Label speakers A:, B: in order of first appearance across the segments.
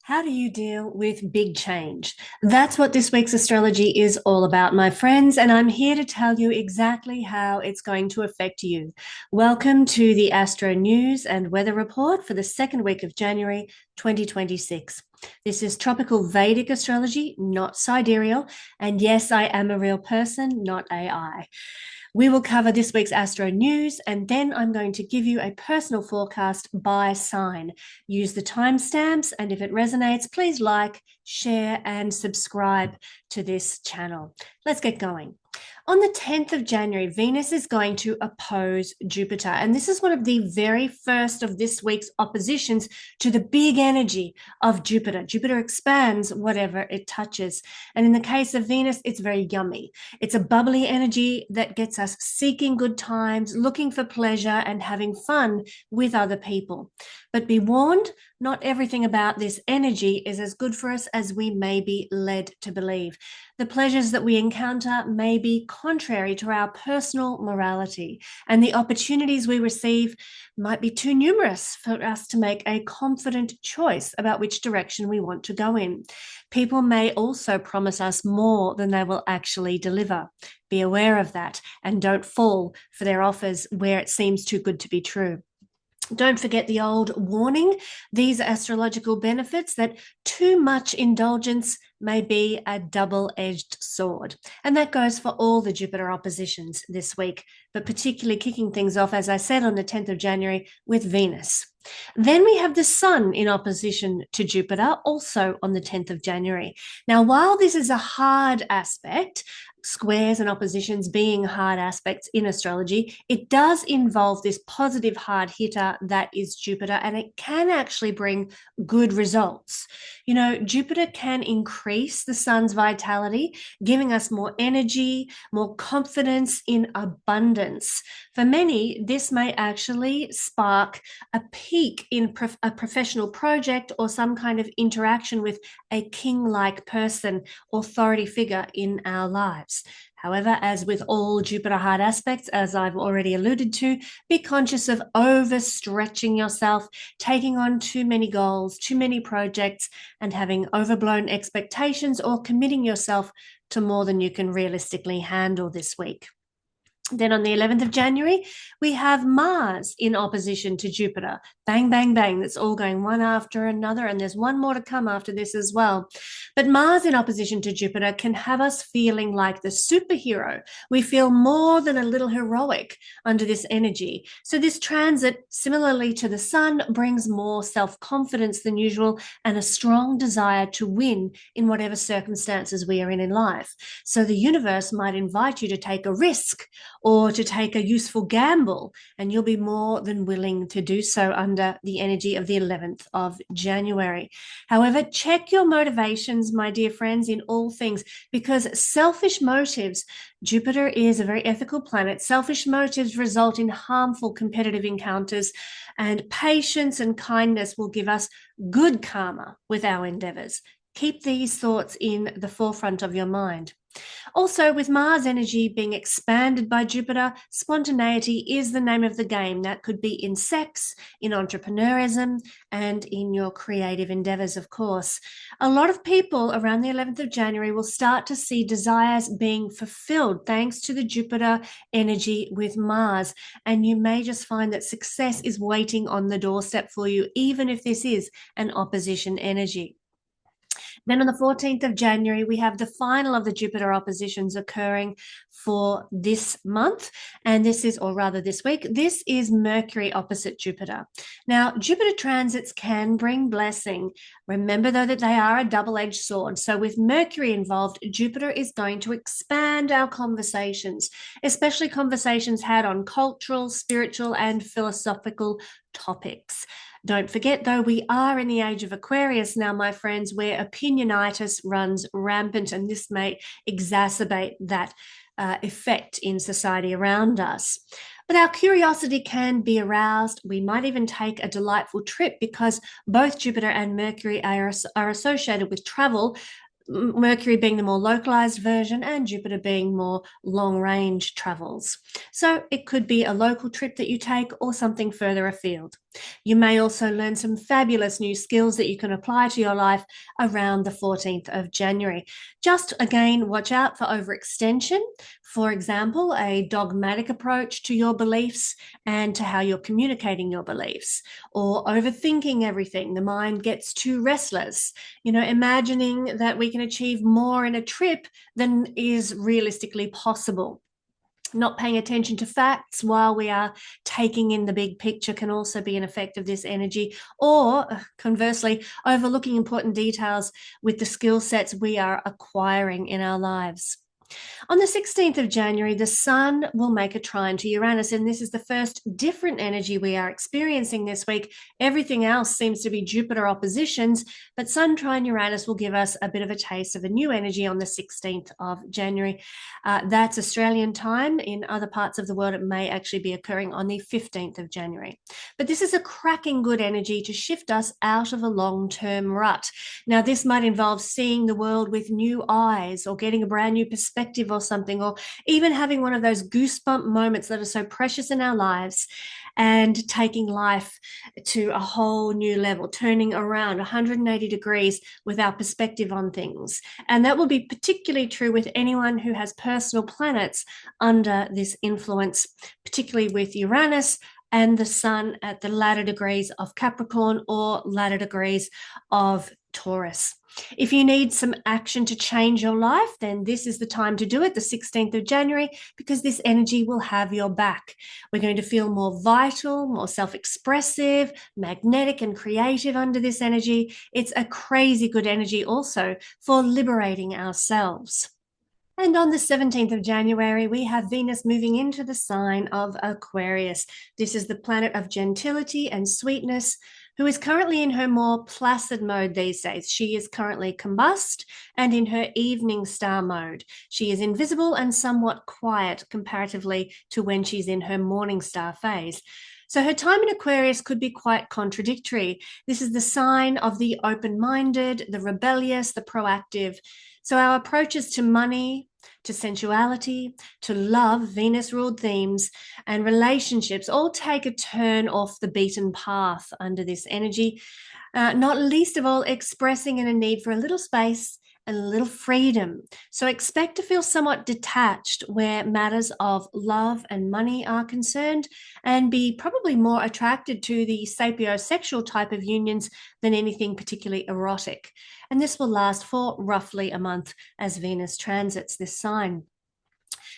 A: How do you deal with big change? That's what this week's astrology is all about, my friends, and I'm here to tell you exactly how it's going to affect you. Welcome to the Astro News and Weather Report for the second week of January 2026. This is tropical Vedic astrology, not sidereal, and yes, I am a real person, not AI. We will cover this week's Astro News, and then I'm going to give you a personal forecast by sign. Use the timestamps, and if it resonates, please like, share, and subscribe to this channel. Let's get going. On the 10th of January, Venus is going to oppose Jupiter. And this is one of the very first of this week's oppositions to the big energy of Jupiter. Jupiter expands whatever it touches. And in the case of Venus, it's very yummy. It's a bubbly energy that gets us seeking good times, looking for pleasure, and having fun with other people. But be warned, not everything about this energy is as good for us as we may be led to believe. The pleasures that we encounter may be contrary to our personal morality, and the opportunities we receive might be too numerous for us to make a confident choice about which direction we want to go in. People may also promise us more than they will actually deliver. Be aware of that and don't fall for their offers where it seems too good to be true. Don't forget the old warning. These astrological benefits that too much indulgence may be a double-edged sword. And that goes for all the Jupiter oppositions this week, but particularly kicking things off, as I said, on the 10th of January with Venus. Then we have the Sun in opposition to Jupiter, also on the 10th of January. Now, while this is a hard aspect, squares and oppositions being hard aspects in astrology, it does involve this positive hard hitter that is Jupiter, and it can actually bring good results. You know, Jupiter can increase the Sun's vitality, giving us more energy, more confidence in abundance. For many, this may actually spark a peak in a professional project or some kind of interaction with a king-like person, authority figure in our lives. However, as with all Jupiter hard aspects, as I've already alluded to, be conscious of overstretching yourself, taking on too many goals, too many projects, and having overblown expectations or committing yourself to more than you can realistically handle this week. Then on the 11th of January, we have Mars in opposition to Jupiter. Bang, bang, bang. That's all going one after another. And there's one more to come after this as well. But Mars in opposition to Jupiter can have us feeling like the superhero. We feel more than a little heroic under this energy. So this transit, similarly to the Sun, brings more self-confidence than usual and a strong desire to win in whatever circumstances we are in life. So the universe might invite you to take a risk or to take a useful gamble, and you'll be more than willing to do so under the energy of the 11th of January. However, check your motivations, my dear friends, in all things, because selfish motives, Jupiter is a very ethical planet, selfish motives result in harmful competitive encounters, and patience and kindness will give us good karma with our endeavors. Keep these thoughts in the forefront of your mind. Also, with Mars energy being expanded by Jupiter, spontaneity is the name of the game. That could be in sex, in entrepreneurism, and in your creative endeavors, of course. A lot of people around the 11th of January will start to see desires being fulfilled thanks to the Jupiter energy with Mars. And you may just find that success is waiting on the doorstep for you, even if this is an opposition energy. Then on the 14th of January, we have the final of the Jupiter oppositions occurring for this month. And this is, or rather this week, this is Mercury opposite Jupiter. Now, Jupiter transits can bring blessing. Remember, though, that they are a double-edged sword. So with Mercury involved, Jupiter is going to expand our conversations, especially conversations had on cultural, spiritual, and philosophical topics. Don't forget, though, we are in the age of Aquarius now, my friends, where opinionitis runs rampant, and this may exacerbate that effect in society around us. But our curiosity can be aroused. We might even take a delightful trip because both Jupiter and Mercury are associated with travel, Mercury being the more localized version and Jupiter being more long-range travels. So it could be a local trip that you take or something further afield. You may also learn some fabulous new skills that you can apply to your life around the 14th of January. Just again, watch out for overextension. For example, a dogmatic approach to your beliefs and to how you're communicating your beliefs, or overthinking everything. The mind gets too restless. Imagining that we can achieve more in a trip than is realistically possible. Not paying attention to facts while we are taking in the big picture can also be an effect of this energy, or conversely, overlooking important details with the skill sets we are acquiring in our lives. On the 16th of January, the Sun will make a trine to Uranus, and this is the first different energy we are experiencing this week. Everything else seems to be Jupiter oppositions, but Sun trine Uranus will give us a bit of a taste of a new energy on the 16th of January. That's Australian time. In other parts of the world, it may actually be occurring on the 15th of January. But this is a cracking good energy to shift us out of a long-term rut. Now, this might involve seeing the world with new eyes, or getting a brand new perspective or something, or even having one of those goosebump moments that are so precious in our lives and taking life to a whole new level, turning around 180 degrees with our perspective on things. And that will be particularly true with anyone who has personal planets under this influence, particularly with Uranus and the Sun at the latter degrees of Capricorn or latter degrees of Taurus. If you need some action to change your life, then this is the time to do it, the 16th of January, because this energy will have your back. We're going to feel more vital, more self-expressive, magnetic and creative under this energy. It's a crazy good energy also for liberating ourselves. And on the 17th of January, we have Venus moving into the sign of Aquarius. This is the planet of gentility and sweetness, who is currently in her more placid mode these days. She is currently combust and in her evening star mode. She is invisible and somewhat quiet comparatively to when she's in her morning star phase. So her time in Aquarius could be quite contradictory. This is the sign of the open-minded, the rebellious, the proactive. So our approaches to money, to sensuality, to love, Venus-ruled themes, and relationships all take a turn off the beaten path under this energy, not least of all expressing in a need for a little space and a little freedom. So expect to feel somewhat detached where matters of love and money are concerned, and be probably more attracted to the sapiosexual type of unions than anything particularly erotic. And this will last for roughly a month as Venus transits this sign.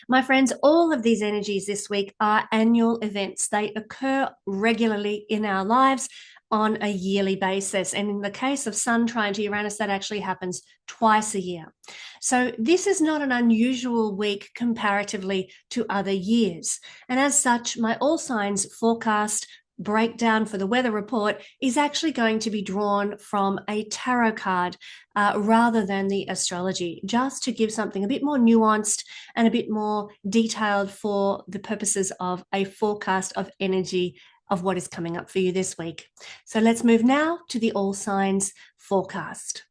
A: My friends, all of these energies this week are annual events. They occur regularly in our lives on a yearly basis. And in the case of Sun trine to Uranus, that actually happens twice a year. So this is not an unusual week comparatively to other years. And as such, my all signs forecast breakdown for the weather report is actually going to be drawn from a tarot card rather than the astrology, just to give something a bit more nuanced and a bit more detailed for the purposes of a forecast of energy of what is coming up for you this week. So let's move now to the all signs forecast.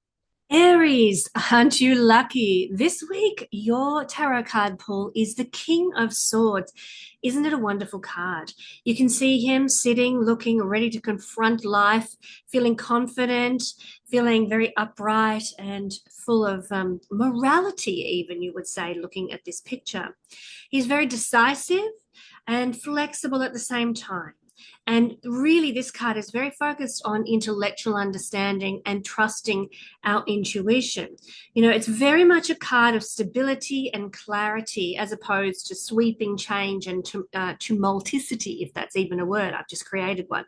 A: Aries, aren't you lucky? This week, your tarot card pull is the King of Swords. Isn't it a wonderful card? You can see him sitting, looking ready to confront life, feeling confident, feeling very upright and full of morality, even, you would say, looking at this picture. He's very decisive and flexible at the same time. And really, this card is very focused on intellectual understanding and trusting our intuition. It's very much a card of stability and clarity, as opposed to sweeping change and tumulticity, if that's even a word. I've just created one.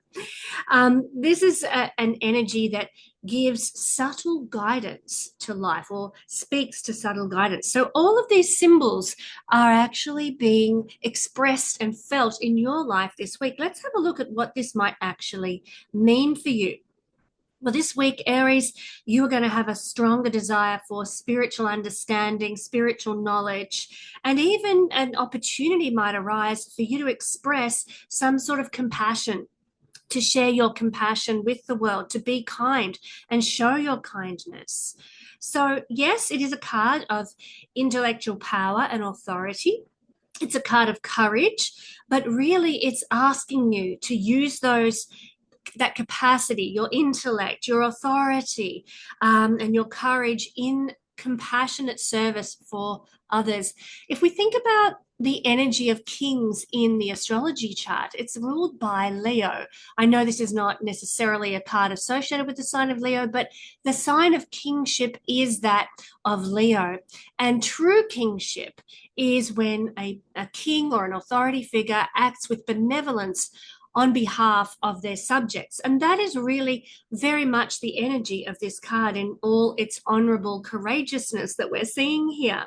A: This is an energy that gives subtle guidance to life, or speaks to subtle guidance. So all of these symbols are actually being expressed and felt in your life this week. Let's have a look at what this might actually mean for you. Well, this week, Aries, you are going to have a stronger desire for spiritual understanding, spiritual knowledge, and even an opportunity might arise for you to express some sort of compassion, to share your compassion with the world, to be kind and show your kindness. So yes, it is a card of intellectual power and authority. It's a card of courage, but really it's asking you to use those that capacity, your intellect, your authority, and your courage in compassionate service for others. If we think about the energy of kings in the astrology chart, it's ruled by Leo. I know this is not necessarily a card associated with the sign of Leo, but the sign of kingship is that of Leo. And true kingship is when a king or an authority figure acts with benevolence on behalf of their subjects. And that is really very much the energy of this card in all its honorable courageousness that we're seeing here.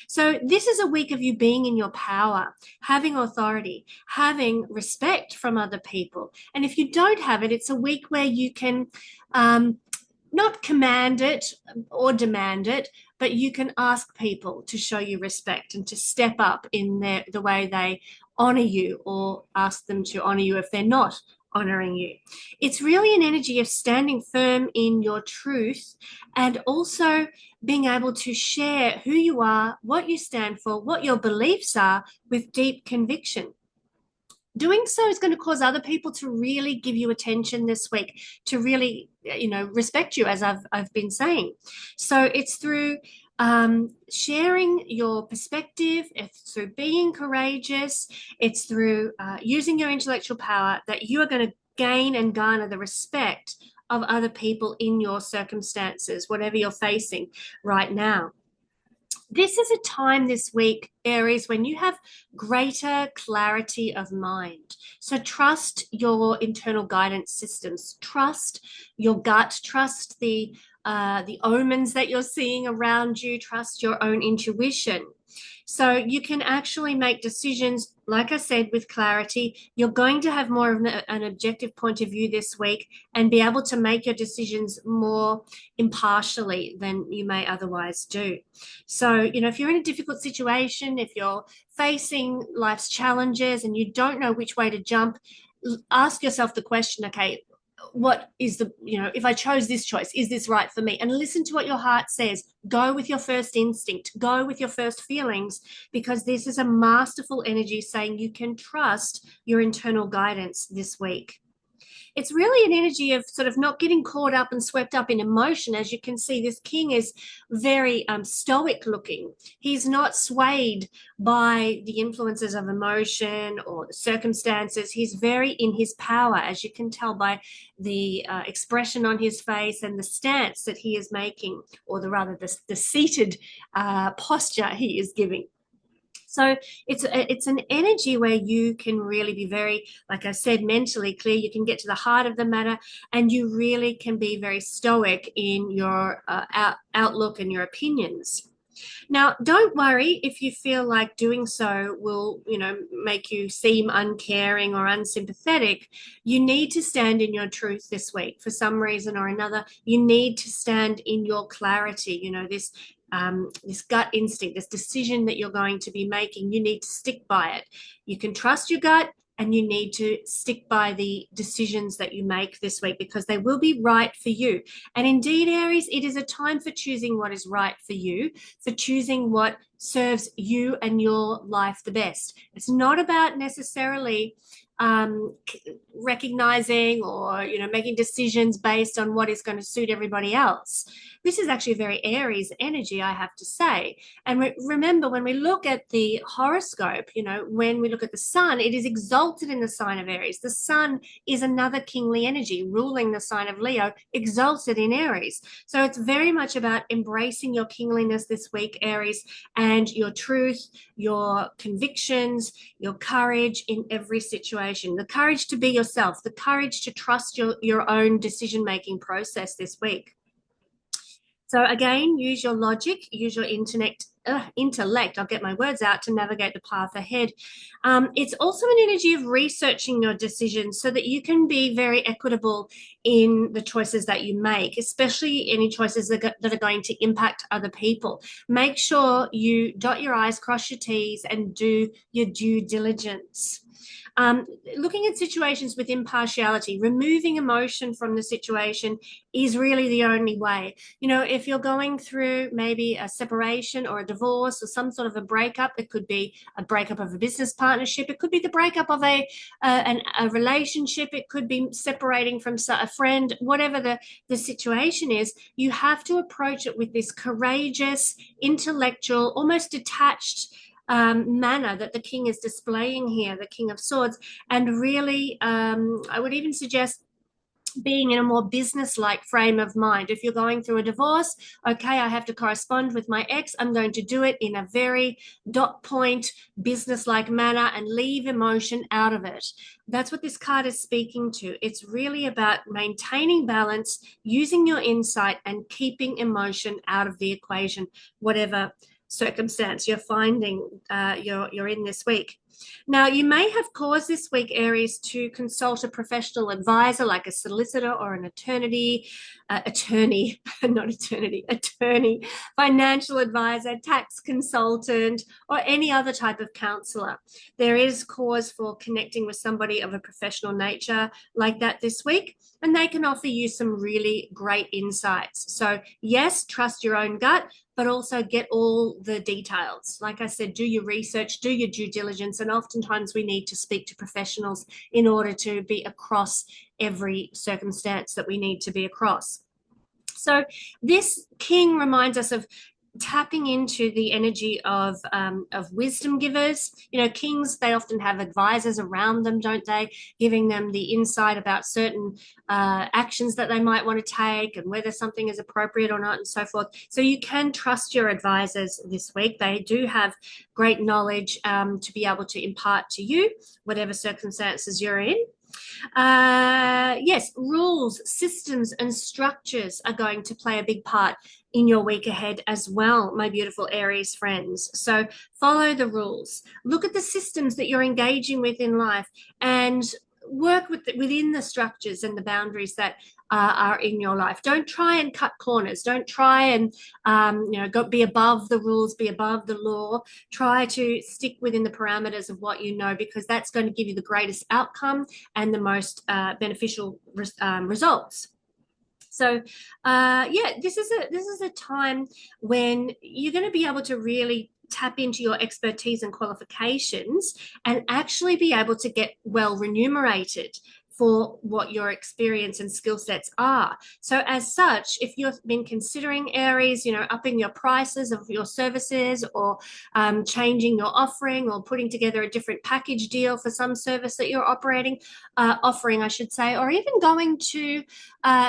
A: So this is a week of you being in your power, having authority, having respect from other people. And if you don't have it, it's a week where you can not command it or demand it, but you can ask people to show you respect and to step up in the way they honor you, or ask them to honor you if they're not honoring you. It's really an energy of standing firm in your truth, and also being able to share who you are, what you stand for, what your beliefs are with deep conviction. Doing so is going to cause other people to really give you attention this week, to really, respect you, as I've been saying. So it's through sharing your perspective, it's through being courageous, it's through using your intellectual power that you are going to gain and garner the respect of other people in your circumstances, whatever you're facing right now. This is a time this week, Aries, when you have greater clarity of mind. So trust your internal guidance systems, trust your gut, trust the omens that you're seeing around you, trust your own intuition. So you can actually make decisions, like I said, with clarity. You're going to have more of an objective point of view this week and be able to make your decisions more impartially than you may otherwise do. So, if you're in a difficult situation, if you're facing life's challenges and you don't know which way to jump, ask yourself the question, okay, what is if I chose this choice, is this right for me? And listen to what your heart says. Go with your first instinct, go with your first feelings, because this is a masterful energy saying you can trust your internal guidance this week. It's really an energy of sort of not getting caught up and swept up in emotion. As you can see, this king is very stoic looking. He's not swayed by the influences of emotion or the circumstances. He's very in his power, as you can tell by the expression on his face and the stance that he is making, or the seated posture he is giving. So it's an energy where you can really be very, like I said, mentally clear. You can get to the heart of the matter, and you really can be very stoic in your outlook and your opinions. Now, don't worry if you feel like doing so will, make you seem uncaring or unsympathetic. You need to stand in your truth this week for some reason or another. You need to stand in your clarity. This gut instinct, this decision that you're going to be making, you need to stick by it. You can trust your gut, and you need to stick by the decisions that you make this week, because they will be right for you. And indeed, Aries, it is a time for choosing what is right for you, for choosing what serves you and your life the best. It's not about necessarily recognizing or making decisions based on what is going to suit everybody else. This is actually a very Aries energy, I have to say. And remember, when we look at the horoscope, when we look at the sun, it is exalted in the sign of Aries. The sun is another kingly energy ruling the sign of Leo, exalted in Aries. So it's very much about embracing your kingliness this week, Aries, and your truth, your convictions, your courage in every situation, the courage to be yourself, the courage to trust your own decision-making process this week. So again, use your logic, use your intellect, I'll get my words out, to navigate the path ahead. It's also an energy of researching your decisions so that you can be very equitable in the choices that you make, especially any choices that are going to impact other people. Make sure you dot your I's, cross your T's, and do your due diligence. Looking at situations with impartiality, removing emotion from the situation is really the only way. You know, if you're going through maybe a separation or a divorce or some sort of a breakup, it could be a breakup of a business partnership, it could be the breakup of a relationship, it could be separating from a friend, whatever the situation is, you have to approach it with this courageous, intellectual, almost detached manner that the king is displaying here, the King of Swords. And really, I would even suggest being in a more business-like frame of mind. If you're going through a divorce, okay, I have to correspond with my ex. I'm going to do it in a very dot point, business-like manner and leave emotion out of it. That's what this card is speaking to. It's really about maintaining balance, using your insight, and keeping emotion out of the equation, whatever circumstance you're finding you're in this week. Now, you may have cause this week, Aries, to consult a professional advisor like a solicitor or an attorney, financial advisor, tax consultant, or any other type of counselor. There is cause for connecting with somebody of a professional nature like that this week, and they can offer you some really great insights. So yes, trust your own gut, but also get all the details. Like I said, do your research, do your due diligence, and oftentimes we need to speak to professionals in order to be across every circumstance that we need to be across. So this king reminds us of tapping into the energy of wisdom givers. You know, kings, they often have advisors around them, don't they, giving them the insight about certain actions that they might want to take and whether something is appropriate or not and so forth. So you can trust your advisors this week. They do have great knowledge to be able to impart to you, whatever circumstances you're in. Yes, rules, systems, and structures are going to play a big part in your week ahead as well, my beautiful Aries friends. So follow the rules. Look at the systems that you're engaging with in life and work within the structures and the boundaries that are in your life. Don't try and cut corners. Don't try and be above the rules, be above the law. Try to stick within the parameters of what you know, because that's going to give you the greatest outcome and the most beneficial results. So this is a time when you're going to be able to really tap into your expertise and qualifications and actually be able to get well remunerated for what your experience and skill sets are. So as such, if you've been considering, Aries, upping your prices of your services or changing your offering or putting together a different package deal for some service that you're offering, I should say, or even going to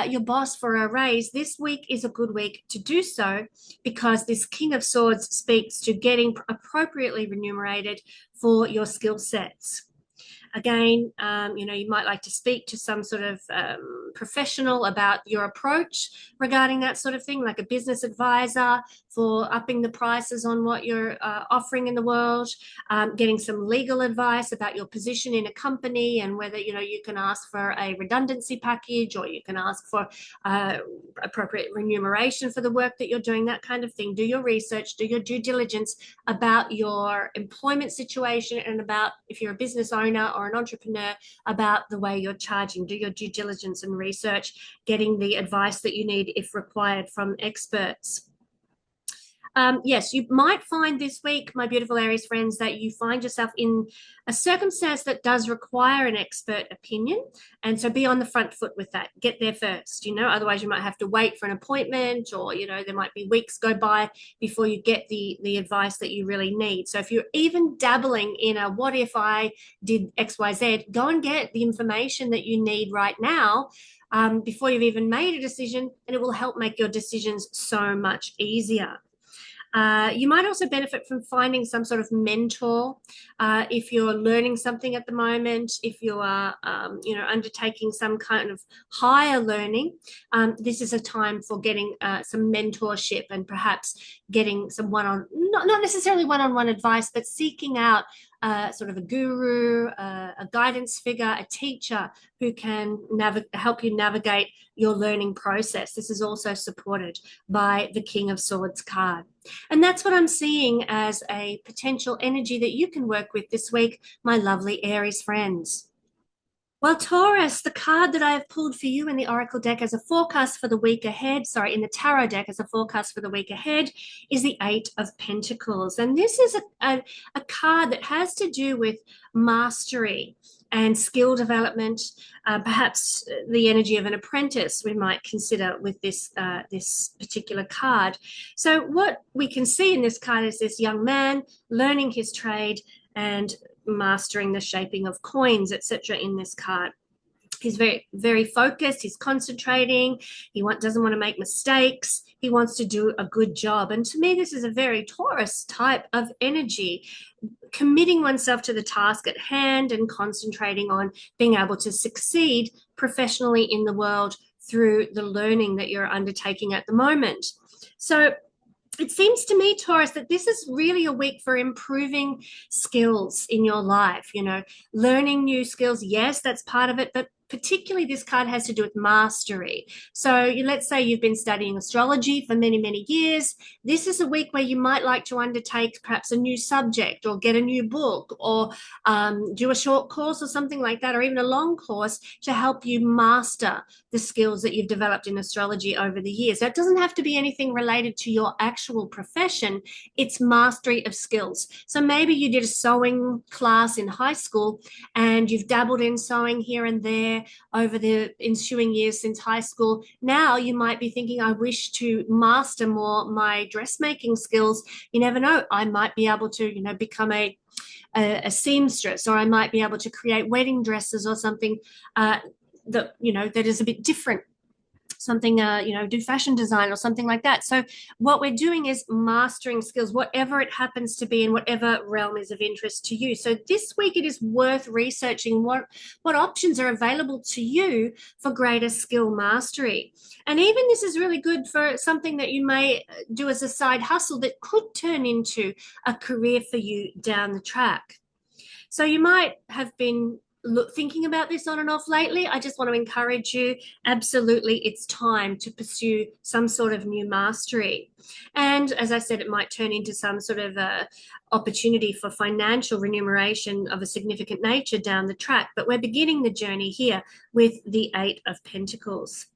A: your boss for a raise, this week is a good week to do so, because this King of Swords speaks to getting appropriately remunerated for your skill sets. Again, you might like to speak to some sort of professional about your approach regarding that sort of thing, like a business advisor for upping the prices on what you're offering in the world, getting some legal advice about your position in a company and whether, you can ask for a redundancy package or you can ask for appropriate remuneration for the work that you're doing, that kind of thing. Do your research, do your due diligence about your employment situation and about, if you're a business owner or an entrepreneur, about the way you're charging. Do your due diligence and research, getting the advice that you need if required from experts. Yes, you might find this week, my beautiful Aries friends, that you find yourself in a circumstance that does require an expert opinion. And so be on the front foot with that. Get there first, otherwise you might have to wait for an appointment, or, there might be weeks go by before you get the advice that you really need. So if you're even dabbling in a what if I did XYZ, go and get the information that you need right now before you've even made a decision, and it will help make your decisions so much easier. You might also benefit from finding some sort of mentor if you're learning something at the moment, if you are, undertaking some kind of higher learning. This is a time for getting some mentorship and perhaps getting some not necessarily one-on-one advice, but seeking out sort of a guru, a guidance figure, a teacher who can help you navigate your learning process. This is also supported by the King of Swords card. And that's what I'm seeing as a potential energy that you can work with this week, my lovely Aries friends. Well, Taurus, the card that I have pulled for you in the Oracle deck as a forecast for the week ahead, sorry, in the Tarot deck as a forecast for the week ahead, is the Eight of Pentacles. And this is a card that has to do with mastery and skill development, perhaps the energy of an apprentice we might consider with this particular card. So what we can see in this card is this young man learning his trade and mastering the shaping of coins, etc. in this card. He's very, very focused. He's concentrating. He doesn't want to make mistakes. He wants to do a good job. And to me, this is a very Taurus type of energy, committing oneself to the task at hand and concentrating on being able to succeed professionally in the world through the learning that you're undertaking at the moment. So it seems to me, Taurus, that this is really a week for improving skills in your life, learning new skills. Yes, that's part of it, but particularly this card has to do with mastery. So let's say you've been studying astrology for many, many years. This is a week where you might like to undertake perhaps a new subject or get a new book or do a short course or something like that, or even a long course to help you master the skills that you've developed in astrology over the years. That doesn't have to be anything related to your actual profession. It's mastery of skills. So maybe you did a sewing class in high school and you've dabbled in sewing here and there over the ensuing years since high school. Now you might be thinking, I wish to master more my dressmaking skills. You never know. I might be able to, become a seamstress, or I might be able to create wedding dresses or something that is a bit different. Something, do fashion design or something like that. So what we're doing is mastering skills, whatever it happens to be in whatever realm is of interest to you. So this week it is worth researching what options are available to you for greater skill mastery. And even this is really good for something that you may do as a side hustle that could turn into a career for you down the track. So you might have been thinking about this on and off lately. I just want to encourage you, absolutely, it's time to pursue some sort of new mastery. And as I said, it might turn into some sort of opportunity for financial remuneration of a significant nature down the track. But we're beginning the journey here with the Eight of Pentacles.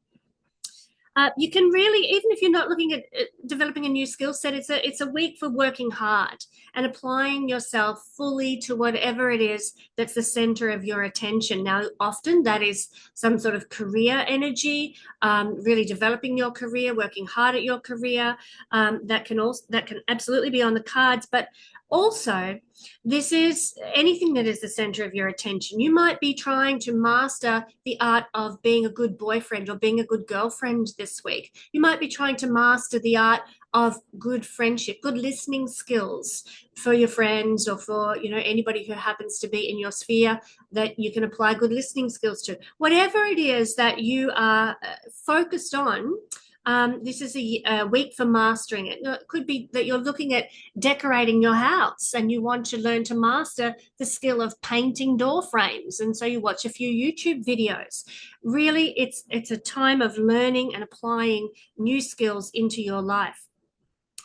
A: You can really, even if you're not looking at developing a new skill set, it's a week for working hard and applying yourself fully to whatever it is that's the center of your attention. Now, often that is some sort of career energy, really developing your career, working hard at your career. That can absolutely be on the cards, but also, this is anything that is the center of your attention. You might be trying to master the art of being a good boyfriend or being a good girlfriend this week. You might be trying to master the art of good friendship, good listening skills for your friends or for, anybody who happens to be in your sphere that you can apply good listening skills to. Whatever it is that you are focused on, this is a week for mastering it. It could be that you're looking at decorating your house and you want to learn to master the skill of painting door frames. And so you watch a few YouTube videos. Really, it's a time of learning and applying new skills into your life.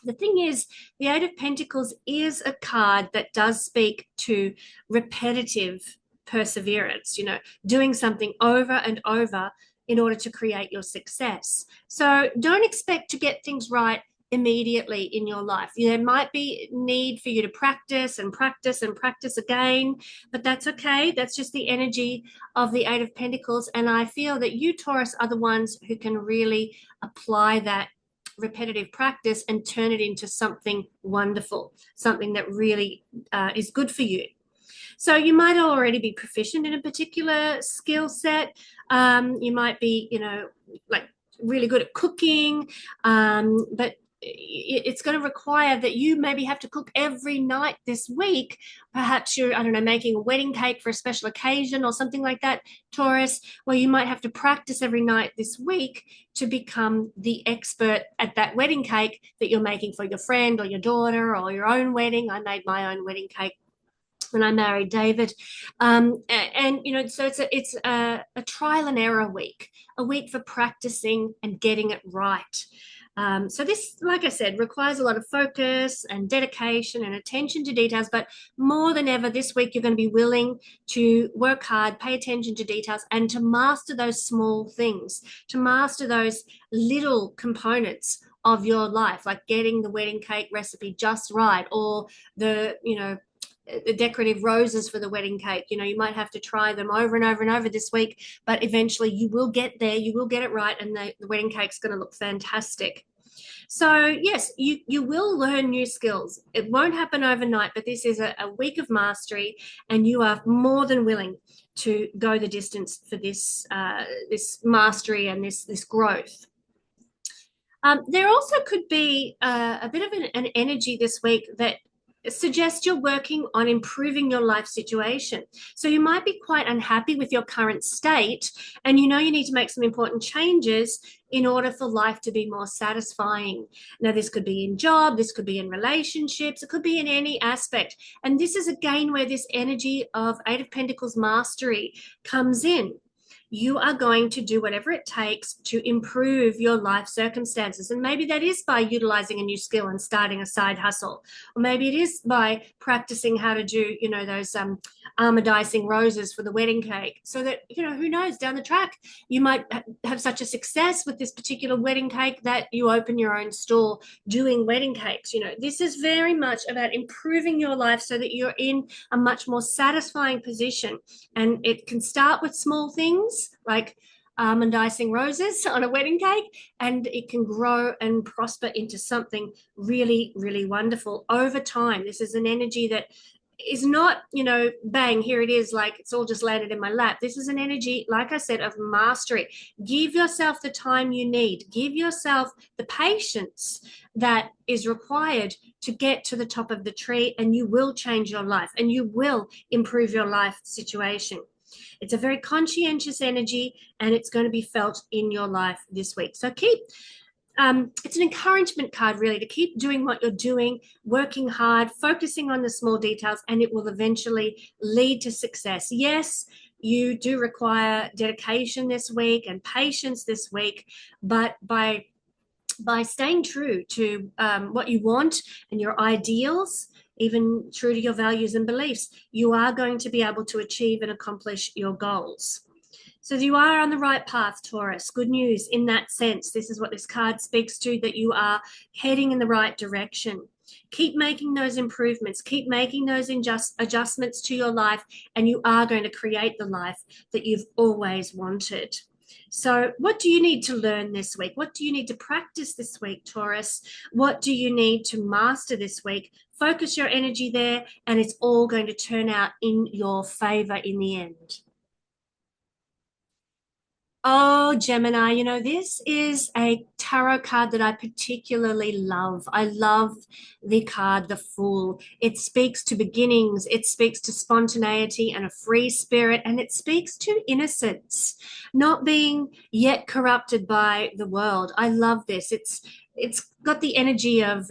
A: The thing is, the Eight of Pentacles is a card that does speak to repetitive perseverance, doing something over and over in order to create your success. So don't expect to get things right immediately in your life. There might be need for you to practice and practice and practice again, but that's okay. That's just the energy of the Eight of Pentacles. And I feel that you, Taurus, are the ones who can really apply that repetitive practice and turn it into something wonderful, something that really is good for you. So you might already be proficient in a particular skill set. You might be, like really good at cooking, but it's going to require that you maybe have to cook every night this week. Perhaps you're, making a wedding cake for a special occasion or something like that, Taurus, where you might have to practice every night this week to become the expert at that wedding cake that you're making for your friend or your daughter or your own wedding. I made my own wedding cake when I married David. You know, so it's a trial and error week, a week for practicing and getting it right. So this, like I said, requires a lot of focus and dedication and attention to details. But more than ever, this week you're going to be willing to work hard, pay attention to details, and to master those small things, to master those little components of your life, like getting the wedding cake recipe just right, or the decorative roses for the wedding cake. You know, you might have to try them over and over and over this week, but eventually you will get there, you will get it right, and the wedding cake's going to look fantastic. So yes, you will learn new skills. It won't happen overnight, but this is a week of mastery, and you are more than willing to go the distance for this this mastery and this growth. There also could be a bit of an energy this week that suggests you're working on improving your life situation. So you might be quite unhappy with your current state, and you know you need to make some important changes in order for life to be more satisfying. Now, this could be in job, this could be in relationships, it could be in any aspect. And this is again where this energy of Eight of Pentacles mastery comes in. You are going to do whatever it takes to improve your life circumstances. And maybe that is by utilizing a new skill and starting a side hustle. Or maybe it is by practicing how to do, you know, those armor-dicing roses for the wedding cake. So that, you know, who knows, down the track, you might have such a success with this particular wedding cake that you open your own store doing wedding cakes. You know, this is very much about improving your life so that you're in a much more satisfying position. And it can start with small things like almond icing roses on a wedding cake, and it can grow and prosper into something really, really wonderful over time. This is an energy that is not, you know, bang, here it is, like it's all just landed in my lap. This is an energy, like I said, of mastery. Give yourself the time you need. Give yourself the patience that is required to get to the top of the tree, and you will change your life and you will improve your life situation. It's a very conscientious energy, and it's going to be felt in your life this week. So it's an encouragement card, really, to keep doing what you're doing, working hard, focusing on the small details, and it will eventually lead to success. Yes, you do require dedication this week and patience this week, but by staying true to what you want and your ideals, even true to your values and beliefs, you are going to be able to achieve and accomplish your goals. So you are on the right path, Taurus. Good news in that sense. This is what this card speaks to, that you are heading in the right direction. Keep making those improvements. Keep making those adjustments to your life, and you are going to create the life that you've always wanted. So what do you need to learn this week? What do you need to practice this week, Taurus? What do you need to master this week? Focus your energy there, and it's all going to turn out in your favor in the end. Oh, Gemini, you know, this is a tarot card that I particularly love. I love the card, the Fool. It speaks to beginnings, it speaks to spontaneity and a free spirit, and it speaks to innocence, not being yet corrupted by the world. I love this. It's got the energy of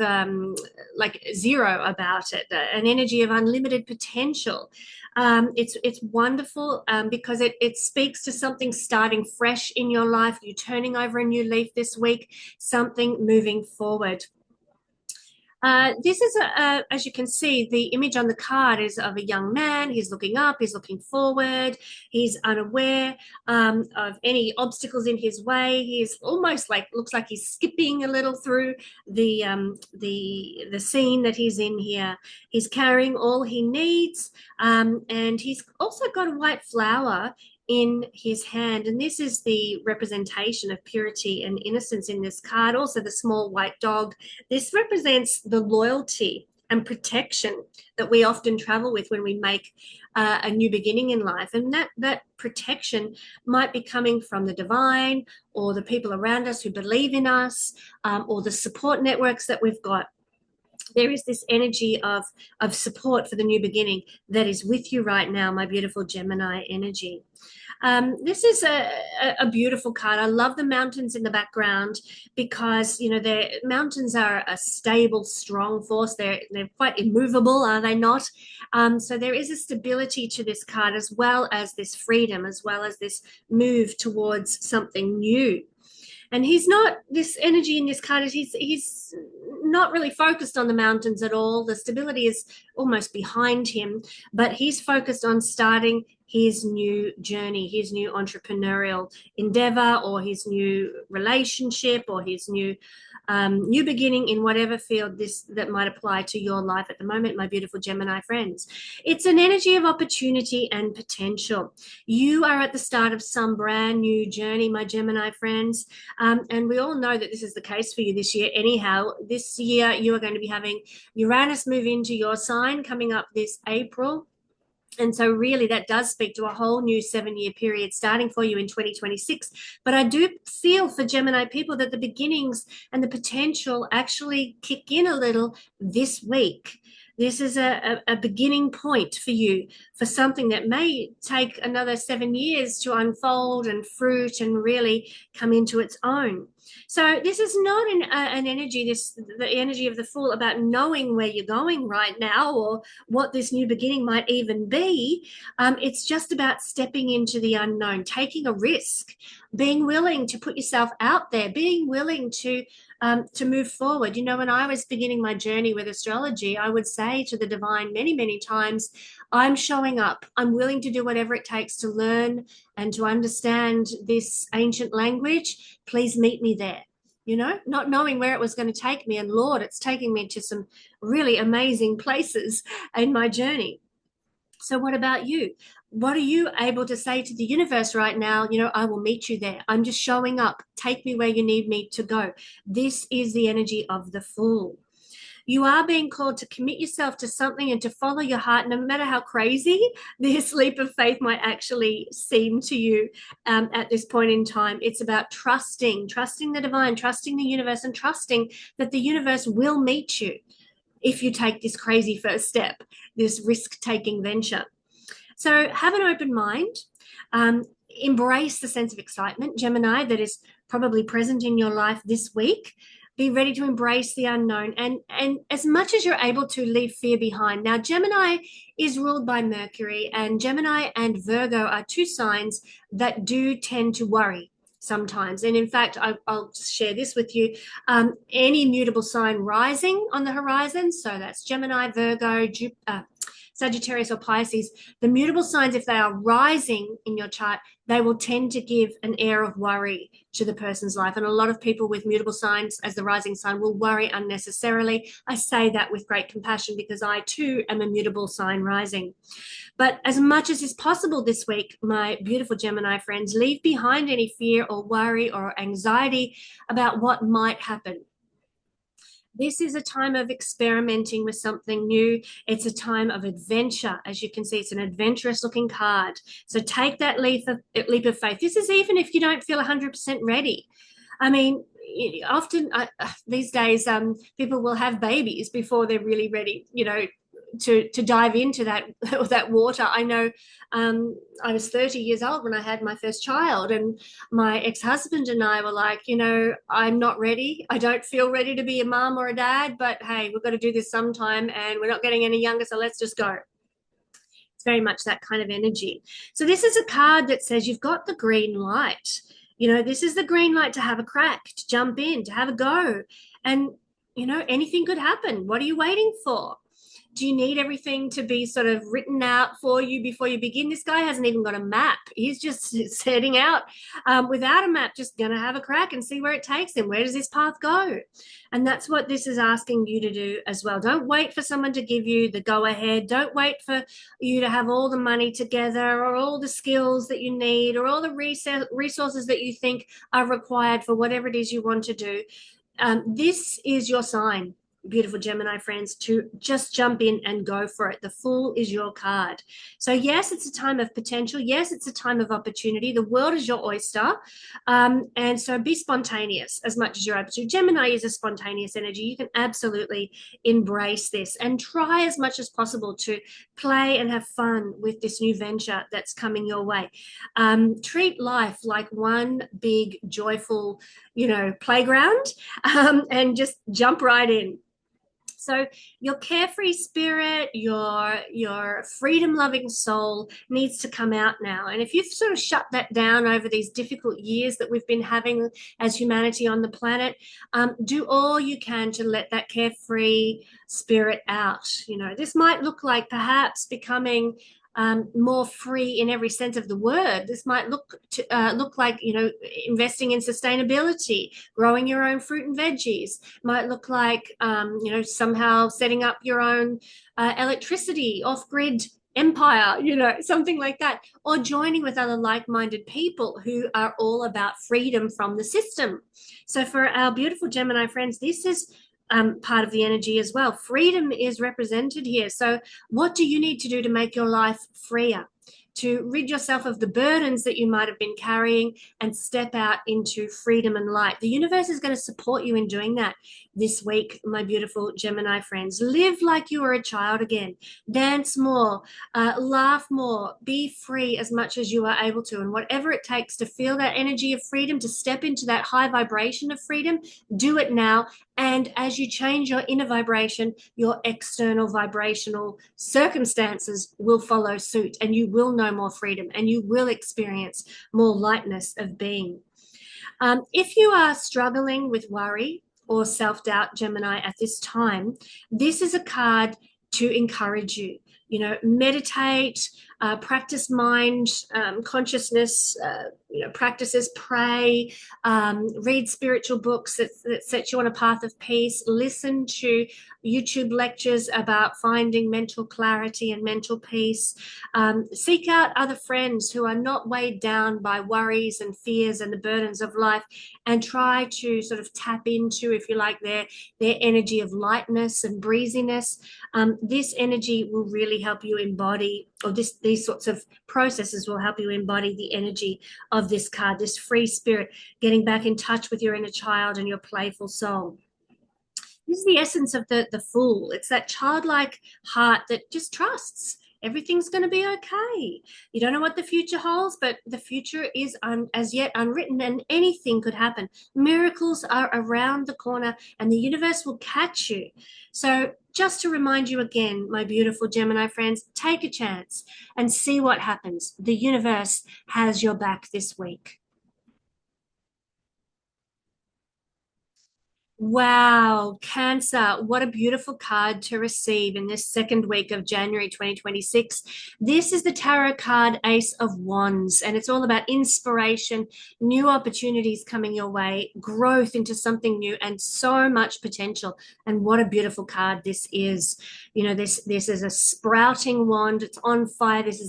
A: like zero about it, an energy of unlimited potential. It's wonderful because it speaks to something starting fresh in your life, you turning over a new leaf this week, something moving forward. This is, as you can see, the image on the card is of a young man. He's looking up, he's looking forward, he's unaware of any obstacles in his way. He's almost like, looks like he's skipping a little through the scene that he's in here. He's carrying all he needs, and he's also got a white flower in his hand, and this is the representation of purity and innocence in this card. Also the small white dog, this represents the loyalty and protection that we often travel with when we make a new beginning in life, and that protection might be coming from the divine or the people around us who believe in us, or the support networks that we've got. There is this energy of support for the new beginning that is with you right now, my beautiful Gemini energy. This is a beautiful card. I love the mountains in the background because, you know, the mountains are a stable, strong force. They're quite immovable, are they not? So there is a stability to this card, as well as this freedom, as well as this move towards something new. And he's not, this energy in this card is he's not really focused on the mountains at all. The stability is almost behind him, but he's focused on starting his new journey, his new entrepreneurial endeavor, or his new relationship, or his new beginning in whatever field that might apply to your life at the moment, my beautiful Gemini friends. It's an energy of opportunity and potential. You are at the start of some brand new journey, my Gemini friends. And we all know that this is the case for you this year. Anyhow, this year you are going to be having Uranus move into your sign coming up this April. And so really that does speak to a whole new 7-year period starting for you in 2026. But I do feel for Gemini people that the beginnings and the potential actually kick in a little this week. This is a beginning point for you for something that may take another 7 years to unfold and fruit and really come into its own. So this is not an energy, the energy of the Fool, about knowing where you're going right now or what this new beginning might even be. It's just about stepping into the unknown, taking a risk, being willing to put yourself out there, being willing to move forward. You know, when I was beginning my journey with astrology, I would say to the divine many, many times, I'm showing up. I'm willing to do whatever it takes to learn and to understand this ancient language. Please meet me there. You know, not knowing where it was going to take me. And Lord, it's taking me to some really amazing places in my journey. So what about you? What are you able to say to the universe right now? You know, I will meet you there. I'm just showing up. Take me where you need me to go. This is the energy of the Fool. You are being called to commit yourself to something and to follow your heart, no matter how crazy this leap of faith might actually seem to you at this point in time. It's about trusting the divine, trusting the universe, and trusting that the universe will meet you if you take this crazy first step, this risk-taking venture. So have an open mind. Embrace the sense of excitement, Gemini, that is probably present in your life this week. Be ready to embrace the unknown, and as much as you're able to, leave fear behind. Now, Gemini is ruled by Mercury, and Gemini and Virgo are two signs that do tend to worry sometimes. And in fact, I'll share this with you. Any mutable sign rising on the horizon, so that's Gemini, Virgo, Sagittarius or Pisces, the mutable signs, if they are rising in your chart, they will tend to give an air of worry to the person's life. And a lot of people with mutable signs as the rising sign will worry unnecessarily. I say that with great compassion because I too am a mutable sign rising. But as much as is possible this week, my beautiful Gemini friends, leave behind any fear or worry or anxiety about what might happen. This is a time of experimenting with something new. It's a time of adventure. As you can see, it's an adventurous looking card. So take that leap of faith. This is even if you don't feel 100% ready. I mean, often these days, people will have babies before they're really ready, you know, to dive into that water. I know I was 30 years old when I had my first child, and my ex-husband and I were like, you know, I'm not ready. I don't feel ready to be a mom or a dad, but hey, we've got to do this sometime, and we're not getting any younger, so let's just go. It's very much that kind of energy. So this is a card that says you've got the green light. You know, this is the green light to have a crack, to jump in, to have a go. And, you know, anything could happen. What are you waiting for? Do you need everything to be sort of written out for you before you begin? This guy hasn't even got a map. He's just setting out without a map, just going to have a crack and see where it takes him. Where does this path go? And that's what this is asking you to do as well. Don't wait for someone to give you the go ahead. Don't wait for you to have all the money together or all the skills that you need or all the resources that you think are required for whatever it is you want to do. This is your sign. beautiful Gemini friends, to just jump in and go for it. The Fool is your card. So yes, it's a time of potential. Yes, it's a time of opportunity. The world is your oyster. And so be spontaneous as much as you're able to. Gemini is a spontaneous energy. You can absolutely embrace this and try as much as possible to play and have fun with this new venture that's coming your way. Treat life like one big, joyful, playground, and just jump right in. So your carefree spirit, your freedom-loving soul needs to come out now. And if you've sort of shut that down over these difficult years that we've been having as humanity on the planet, do all you can to let that carefree spirit out. This might look like perhaps becoming more free in every sense of the word. This might look like investing in sustainability, growing your own fruit and veggies. Might look like somehow setting up your own electricity off-grid empire, something like that, or joining with other like-minded people who are all about freedom from the system. So for our beautiful Gemini friends, this is part of the energy as well. Freedom is represented here. So what do you need to do to make your life freer? To rid yourself of the burdens that you might have been carrying and step out into freedom and light. The universe is going to support you in doing that this week, my beautiful Gemini friends. Live like you are a child again. Dance more, laugh more, be free as much as you are able to. And whatever it takes to feel that energy of freedom, to step into that high vibration of freedom, do it now. And as you change your inner vibration, your external vibrational circumstances will follow suit, and you will know more freedom, and you will experience more lightness of being. If you are struggling with worry or self-doubt, Gemini, at this time, this is a card to encourage you. Meditate, practice mind consciousness, practices, pray, read spiritual books that set you on a path of peace, listen to YouTube lectures about finding mental clarity and mental peace, seek out other friends who are not weighed down by worries and fears and the burdens of life, and try to sort of tap into, if you like, their energy of lightness and breeziness. This energy will really help you embody, or these sorts of processes will help you embody the energy of this card, this free spirit, getting back in touch with your inner child and your playful soul. This is the essence of the Fool. It's that childlike heart that just trusts everything's going to be okay. You don't know what the future holds, but the future is as yet unwritten, and anything could happen. Miracles are around the corner, and the universe will catch you. So just to remind you again, my beautiful Gemini friends, take a chance and see what happens. The universe has your back this week. Wow, Cancer, what a beautiful card to receive in this second week of January 2026. This is the tarot card Ace of Wands, and it's all about inspiration, new opportunities coming your way, growth into something new, and so much potential. And what a beautiful card this is. This is a sprouting wand. It's on fire. This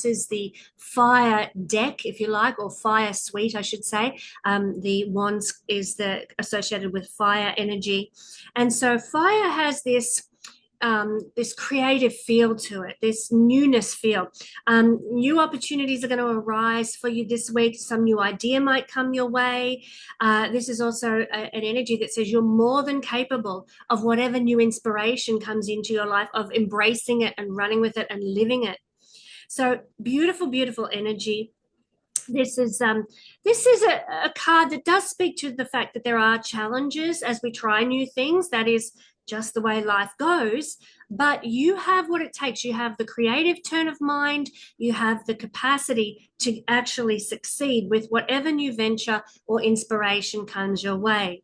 A: is the fire deck, if you like, or fire suite, I should say. The wands is associated with fire energy, and so fire has this creative feel to it, this newness feel. New opportunities are going to arise for you this week. Some new idea might come your way. This is also an energy that says you're more than capable of whatever new inspiration comes into your life, of embracing it and running with it and living it. So beautiful, beautiful energy. This is a card that does speak to the fact that there are challenges as we try new things. That is just the way life goes. But you have what it takes. You have the creative turn of mind. You have the capacity to actually succeed with whatever new venture or inspiration comes your way.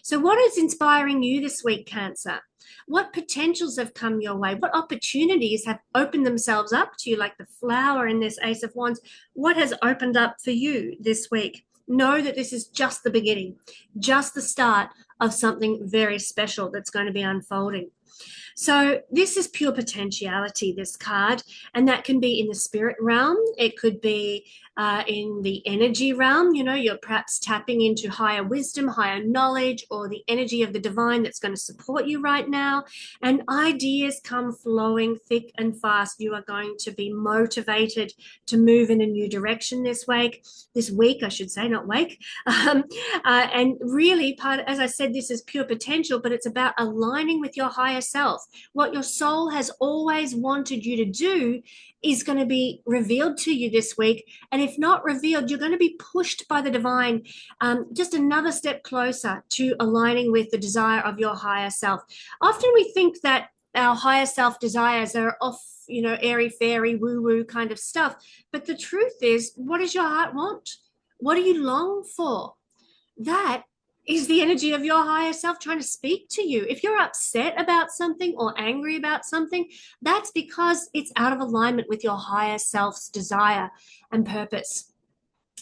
A: So what is inspiring you this week, Cancer? What potentials have come your way? What opportunities have opened themselves up to you, like the flower in this Ace of Wands? What has opened up for you this week? Know that this is just the beginning, just the start of something very special that's going to be unfolding. So this is pure potentiality, this card, and that can be in the spirit realm. It could be in the energy realm. You know, you're perhaps tapping into higher wisdom, higher knowledge, or the energy of the divine that's going to support you right now. And ideas come flowing thick and fast. You are going to be motivated to move in a new direction this week, I should say, not wake. And really, as I said, this is pure potential, but it's about aligning with your higher self. What your soul has always wanted you to do is going to be revealed to you this week. And if not revealed, you're going to be pushed by the divine just another step closer to aligning with the desire of your higher self. Often we think that our higher self desires are off, airy fairy woo woo kind of stuff. But the truth is, what does your heart want? What do you long for? That is the energy of your higher self trying to speak to you. If you're upset about something or angry about something, that's because it's out of alignment with your higher self's desire and purpose.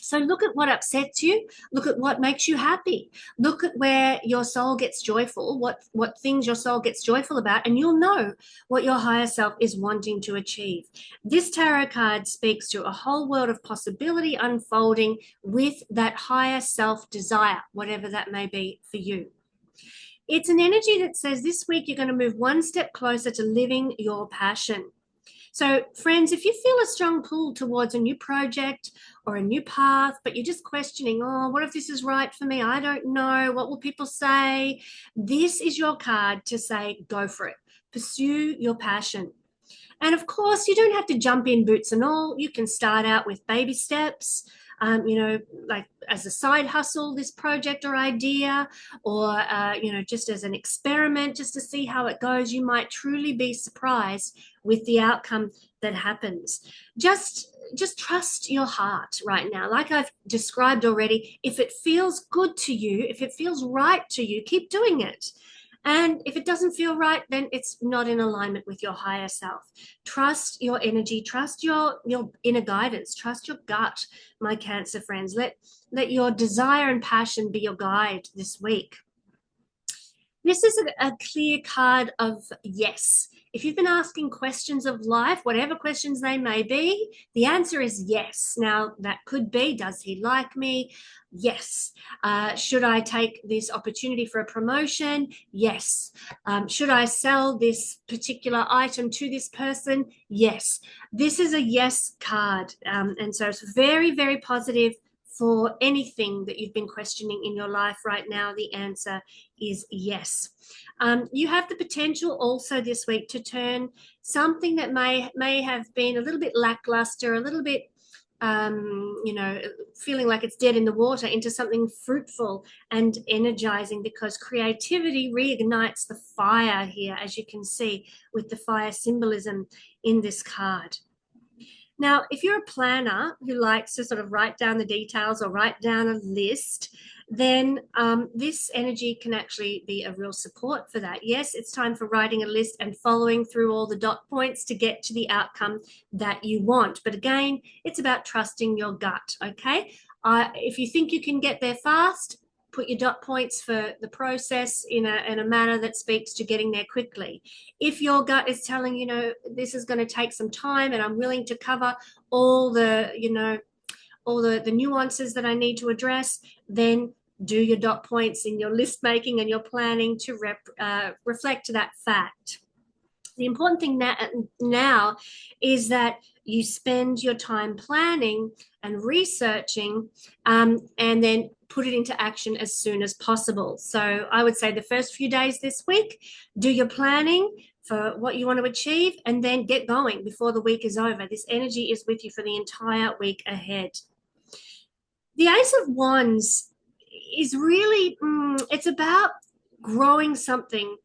A: So look at what upsets you. Look at what makes you happy. Look at where your soul gets joyful, what things your soul gets joyful about, and you'll know what your higher self is wanting to achieve. This tarot card speaks to a whole world of possibility unfolding with that higher self desire, whatever that may be for you. It's an energy that says this week you're going to move one step closer to living your passion. So friends, if you feel a strong pull towards a new project or a new path, but you're just questioning, oh, what if this is right for me? I don't know. What will people say? This is your card to say, go for it. Pursue your passion. And of course, you don't have to jump in boots and all. You can start out with baby steps, like as a side hustle, this project or idea, or, just as an experiment, just to see how it goes. You might truly be surprised with the outcome that happens. Just trust your heart right now. Like I've described already, if it feels good to you, if it feels right to you, keep doing it. And if it doesn't feel right, then it's not in alignment with your higher self. Trust your energy, trust your inner guidance, trust your gut, my Cancer friends. Let your desire and passion be your guide this week. This is a clear card of yes. If you've been asking questions of life, whatever questions they may be, the answer is yes. Now, that could be, does he like me? Yes. Should I take this opportunity for a promotion? Yes. Should I sell this particular item to this person? Yes. This is a yes card. And so it's very, very positive for anything that you've been questioning in your life right now. The answer is yes. You have the potential also this week to turn something that may have been a little bit lackluster, a little bit feeling like it's dead in the water, into something fruitful and energizing, because creativity reignites the fire here, as you can see with the fire symbolism in this card. Now, if you're a planner who likes to sort of write down the details or write down a list, then this energy can actually be a real support for that. Yes, it's time for writing a list and following through all the dot points to get to the outcome that you want. But again, it's about trusting your gut, okay? If you think you can get there fast, put your dot points for the process in a manner that speaks to getting there quickly. If your gut is telling you, this is going to take some time and I'm willing to cover all the nuances that I need to address, then do your dot points in your list making and your planning to reflect that fact. The important thing now is that you spend your time planning and researching and then put it into action as soon as possible. So I would say the first few days this week, do your planning for what you want to achieve and then get going before the week is over. This energy is with you for the entire week ahead. The Ace of Wands is really, it's about growing something.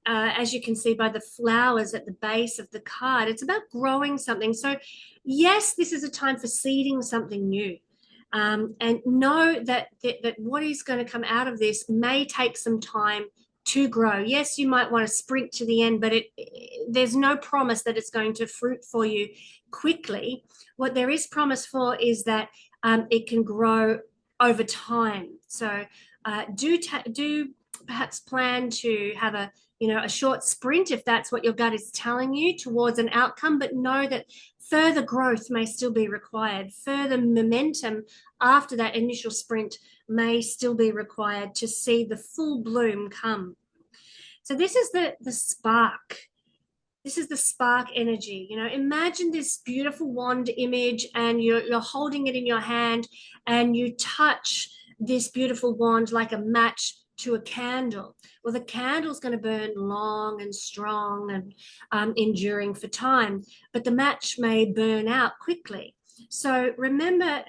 A: As you can see by the flowers at the base of the card, it's about growing something. So yes, this is a time for seeding something new. And know that what is going to come out of this may take some time to grow. Yes, you might want to sprint to the end, but there's no promise that it's going to fruit for you quickly. What there is promise for is that it can grow over time. So do perhaps plan to have a short sprint, if that's what your gut is telling you, towards an outcome, but know that further growth may still be required. Further momentum after that initial sprint may still be required to see the full bloom come. So this is the spark. This is the spark energy. Imagine this beautiful wand image, and you're holding it in your hand, and you touch this beautiful wand like a match to a candle. Well, the candle's going to burn long and strong and enduring for time, but the match may burn out quickly. So remember,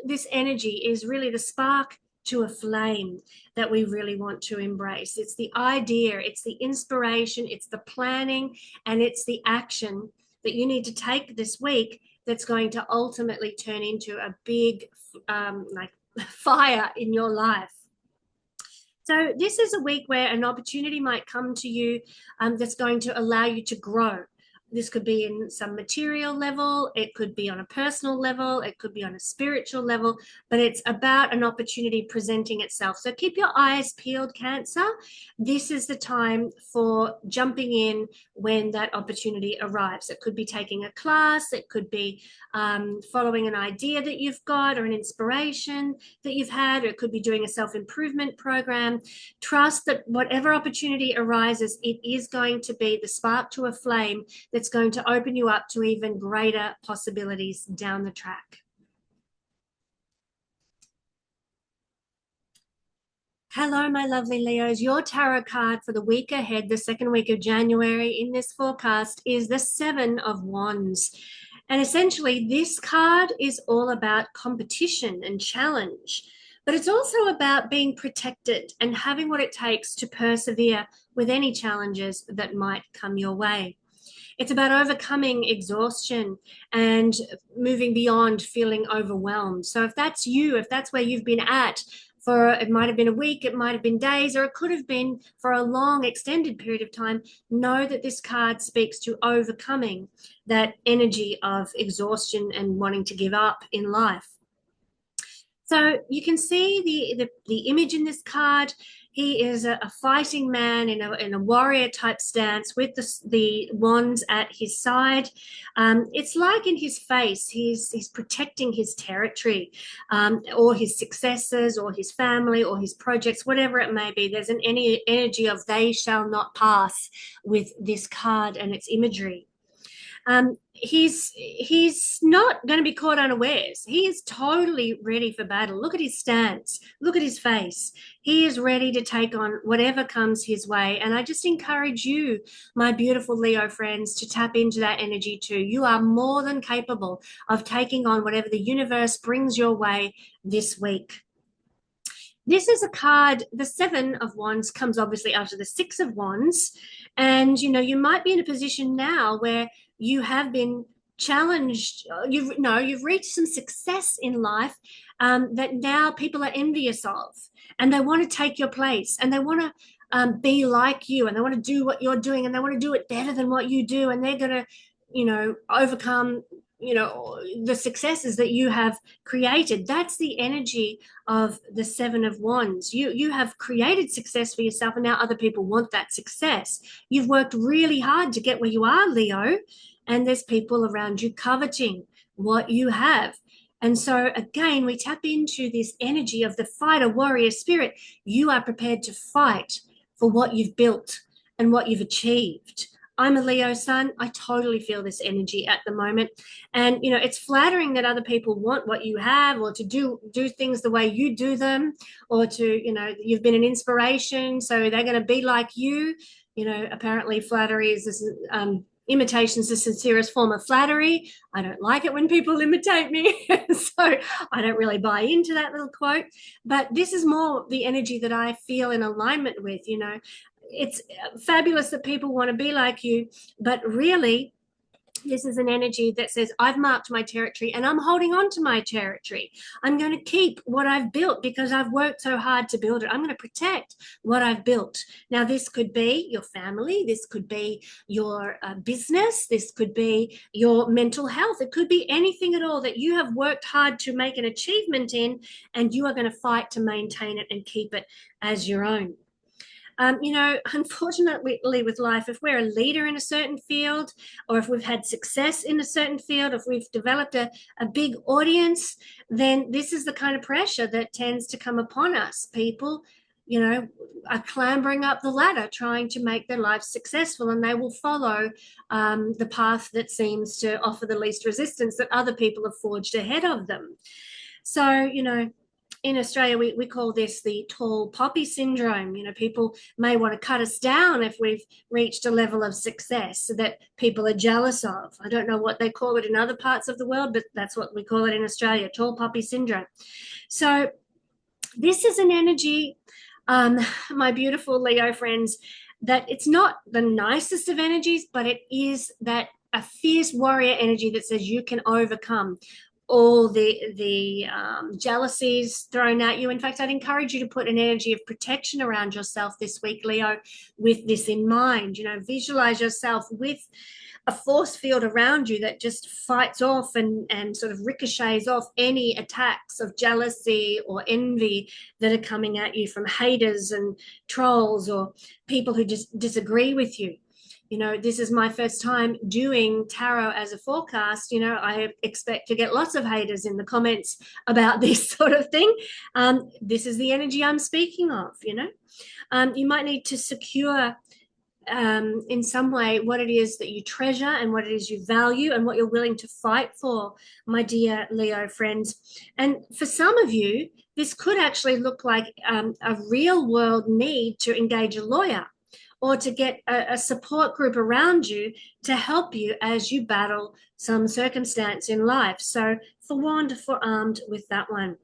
A: this energy is really the spark to a flame that we really want to embrace. It's the idea, it's the inspiration, it's the planning, and it's the action that you need to take this week that's going to ultimately turn into a big fire in your life. So this is a week where an opportunity might come to you that's going to allow you to grow. This could be in some material level, it could be on a personal level, it could be on a spiritual level, but it's about an opportunity presenting itself. So keep your eyes peeled, Cancer. This is the time for jumping in when that opportunity arrives. It could be taking a class, it could be following an idea that you've got or an inspiration that you've had, or it could be doing a self-improvement program. Trust that whatever opportunity arises, it is going to be the spark to a flame that's going to open you up to even greater possibilities down the track. Hello, my lovely Leos. Your tarot card for the week ahead, the second week of January in this forecast, is the Seven of Wands. And essentially, this card is all about competition and challenge, but it's also about being protected and having what it takes to persevere with any challenges that might come your way. It's about overcoming exhaustion and moving beyond feeling overwhelmed. So if that's you, if that's where you've been at for, it might have been a week, it might have been days, or it could have been for a long extended period of time, know that this card speaks to overcoming that energy of exhaustion and wanting to give up in life. So you can see the image in this card. He is a fighting man in a warrior type stance with the wands at his side. It's like in his face, he's protecting his territory, or his successes, or his family, or his projects, whatever it may be. There's an energy of they shall not pass with this card and its imagery. He's not going to be caught unawares. He is totally ready for battle. Look at his stance. Look at his face. He is ready to take on whatever comes his way. And I just encourage you, my beautiful Leo friends, to tap into that energy too. You are more than capable of taking on whatever the universe brings your way this week. This is a card, the Seven of Wands comes obviously after the Six of Wands. And, you might be in a position now where you have been challenged, you've reached some success in life that now people are envious of, and they want to take your place, and they want to be like you, and they want to do what you're doing, and they want to do it better than what you do, and they're going to, overcome the successes that you have created. That's the energy of the Seven of Wands. You have created success for yourself, and now other people want that success. You've worked really hard to get where you are, Leo, and there's people around you coveting what you have. And so again, we tap into this energy of the fighter warrior spirit. You are prepared to fight for what you've built and what you've achieved. I'm a Leo sun. I totally feel this energy at the moment. And, it's flattering that other people want what you have, or to do things the way you do them, or to, you've been an inspiration, so they're going to be like you. Apparently flattery is this, imitation is the sincerest form of flattery. I don't like it when people imitate me. So I don't really buy into that little quote. But this is more the energy that I feel in alignment with. It's fabulous that people want to be like you, but really, this is an energy that says, I've marked my territory and I'm holding on to my territory. I'm going to keep what I've built because I've worked so hard to build it. I'm going to protect what I've built. Now, this could be your family. This could be your business. This could be your mental health. It could be anything at all that you have worked hard to make an achievement in, and you are going to fight to maintain it and keep it as your own. Unfortunately with life, if we're a leader in a certain field, or if we've had success in a certain field, if we've developed a big audience, then this is the kind of pressure that tends to come upon us. People, are clambering up the ladder trying to make their lives successful, and they will follow the path that seems to offer the least resistance that other people have forged ahead of them. So, in Australia, we call this the tall poppy syndrome. People may want to cut us down if we've reached a level of success that people are jealous of. I don't know what they call it in other parts of the world, but that's what we call it in Australia, tall poppy syndrome. So this is an energy, my beautiful Leo friends, that it's not the nicest of energies, but it is that a fierce warrior energy that says you can overcome all the jealousies thrown at you. In fact, I'd encourage you to put an energy of protection around yourself this week, Leo, with this in mind. Visualize yourself with a force field around you that just fights off and sort of ricochets off any attacks of jealousy or envy that are coming at you from haters and trolls or people who just disagree with you. This is my first time doing tarot as a forecast. I expect to get lots of haters in the comments about this sort of thing. This is the energy I'm speaking of. You might need to secure in some way what it is that you treasure and what it is you value and what you're willing to fight for, my dear Leo friends. And for some of you, this could actually look like a real world need to engage a lawyer, or to get a support group around you to help you as you battle some circumstance in life. So forewarned, forearmed with that one.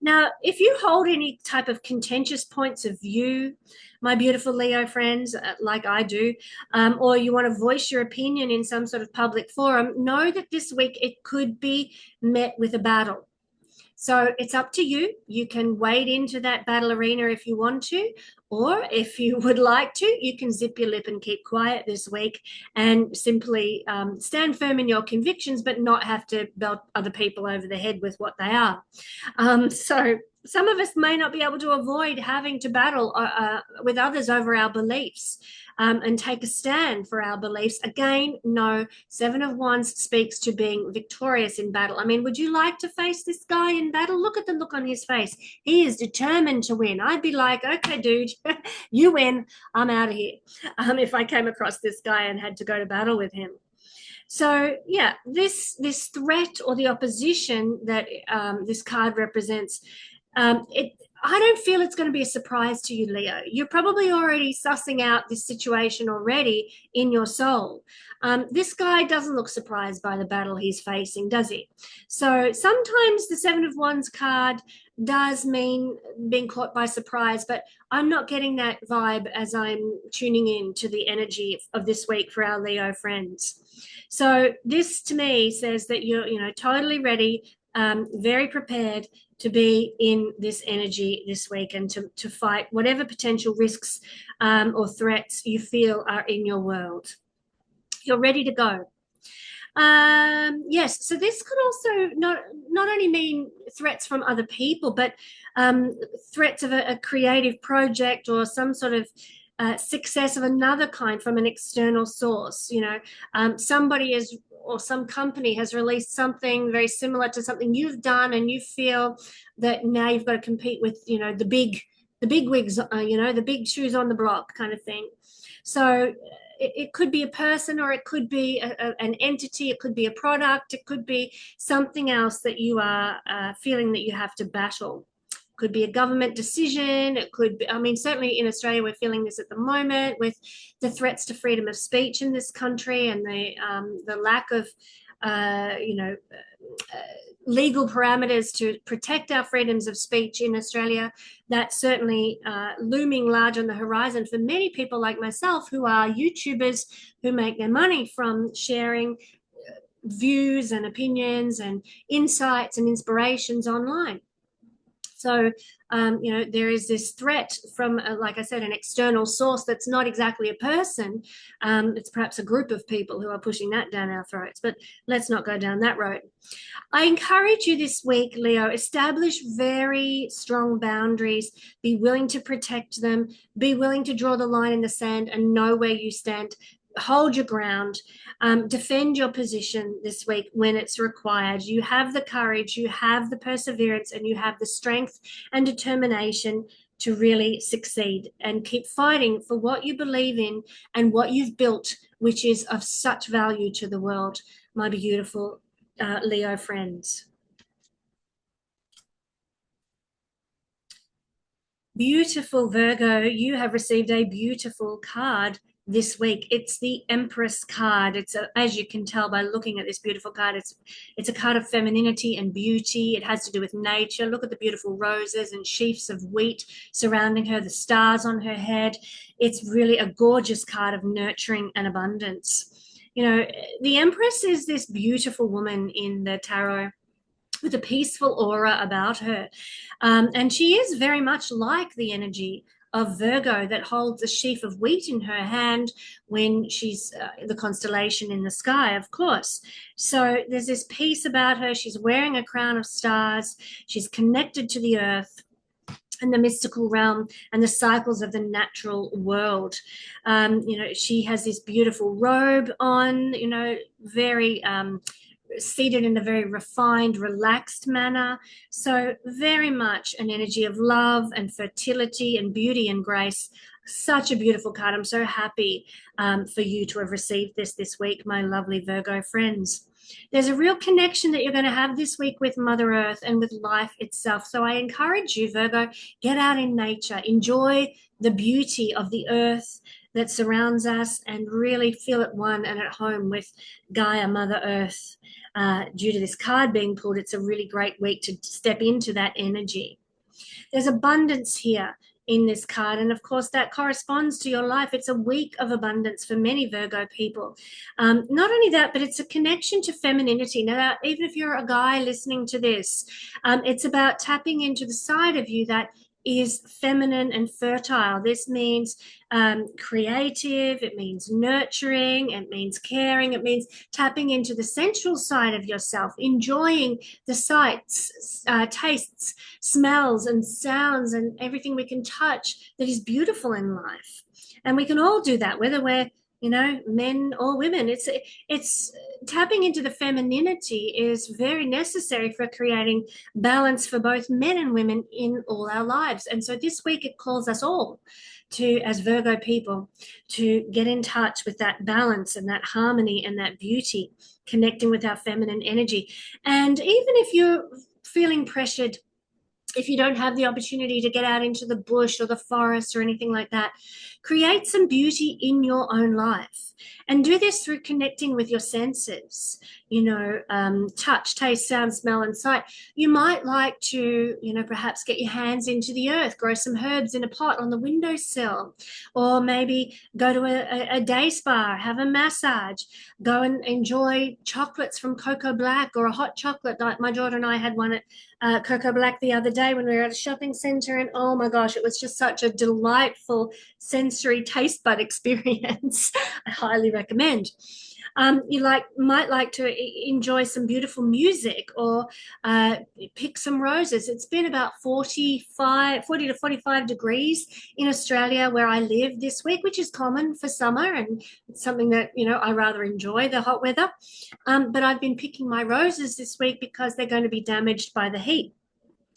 A: Now, if you hold any type of contentious points of view, my beautiful Leo friends, like I do, or you want to voice your opinion in some sort of public forum, know that this week it could be met with a battle. So it's up to you. You can wade into that battle arena if you want to, or if you would like to, you can zip your lip and keep quiet this week and simply stand firm in your convictions, but not have to belt other people over the head with what they are. So some of us may not be able to avoid having to battle with others over our beliefs and take a stand for our beliefs. Again, no, Seven of Wands speaks to being victorious in battle. I mean, would you like to face this guy in battle? Look at the look on his face. He is determined to win. I'd be like, okay, dude, you win. I'm out of here. If I came across this guy and had to go to battle with him. So yeah, this threat or the opposition that this card represents, I don't feel it's going to be a surprise to you, Leo. You're probably already sussing out this situation already in your soul. This guy doesn't look surprised by the battle he's facing, does he? So sometimes the Seven of Wands card does mean being caught by surprise, but I'm not getting that vibe as I'm tuning in to the energy of this week for our Leo friends. So this to me says that you're, totally ready, very prepared to be in this energy this week and to fight whatever potential risks or threats you feel are in your world. You're ready to go. Yes, so this could also not only mean threats from other people, but threats of a creative project or some sort of success of another kind from an external source. Somebody is, or some company has released something very similar to something you've done, and you feel that now you've got to compete with, the big wigs, the big shoes on the block kind of thing. So it could be a person, or it could be an entity, it could be a product, it could be something else that you are feeling that you have to battle. Could be a government decision. It could be, certainly in Australia, we're feeling this at the moment with the threats to freedom of speech in this country and the lack of, legal parameters to protect our freedoms of speech in Australia. That's certainly looming large on the horizon for many people like myself who are YouTubers who make their money from sharing views and opinions and insights and inspirations online. So, there is this threat from, like I said, an external source that's not exactly a person. It's perhaps a group of people who are pushing that down our throats, but let's not go down that road. I encourage you this week, Leo, establish very strong boundaries. Be willing to protect them. Be willing to draw the line in the sand and know where you stand. Hold your ground. Defend your position this week when it's required. You have the courage, you have the perseverance, and you have the strength and determination to really succeed and keep fighting for what you believe in and what you've built, which is of such value to the world, my beautiful Leo friends. Beautiful Virgo, you have received a beautiful card this week. It's the Empress card. As you can tell by looking at this beautiful card, it's a card of femininity and beauty. It has to do with nature. Look at the beautiful roses and sheaves of wheat surrounding her, the stars on her head. It's really a gorgeous card of nurturing and abundance. The Empress is this beautiful woman in the tarot with a peaceful aura about her. And she is very much like the energy of Virgo that holds a sheaf of wheat in her hand when she's the constellation in the sky, of course. So there's this peace about her. She's wearing a crown of stars. She's connected to the earth and the mystical realm and the cycles of the natural world. She has this beautiful robe on, very seated in a very refined, relaxed manner. So very much an energy of love and fertility and beauty and grace. Such a beautiful card. I'm so happy for you to have received this week, my lovely Virgo friends. There's a real connection that you're going to have this week with Mother Earth and with life itself. So I encourage you, Virgo, get out in nature, enjoy the beauty of the earth that surrounds us, and really feel at one and at home with Gaia, Mother Earth. Due to this card being pulled, it's a really great week to step into that energy. There's abundance here in this card, and of course that corresponds to your life. It's a week of abundance for many Virgo people. Not only that, but it's a connection to femininity. Now, even if you're a guy listening to this, it's about tapping into the side of you that is feminine and fertile. This means creative, it means nurturing, it means caring, it means tapping into the sensual side of yourself, enjoying the sights, tastes, smells, and sounds, and everything we can touch that is beautiful in life. And we can all do that, whether we're men or women. It's tapping into the femininity is very necessary for creating balance for both men and women in all our lives. And so this week it calls us all to, as Virgo people, to get in touch with that balance and that harmony and that beauty, connecting with our feminine energy. And even if you're feeling pressured, if you don't have the opportunity to get out into the bush or the forest or anything like that, create some beauty in your own life. And do this through connecting with your senses, touch, taste, sound, smell, and sight. You might like to, perhaps get your hands into the earth, grow some herbs in a pot on the windowsill, or maybe go to a day spa, have a massage, go and enjoy chocolates from Cocoa Black, or a hot chocolate. Like my daughter and I had one at Cocoa Black the other day when we were at a shopping center, and oh my gosh, it was just such a delightful sensory taste bud experience. I highly recommend. You might like to enjoy some beautiful music, or pick some roses. It's been about 40 to 45 degrees in Australia where I live this week, which is common for summer, and it's something that I rather enjoy, the hot weather. But I've been picking my roses this week because they're going to be damaged by the heat.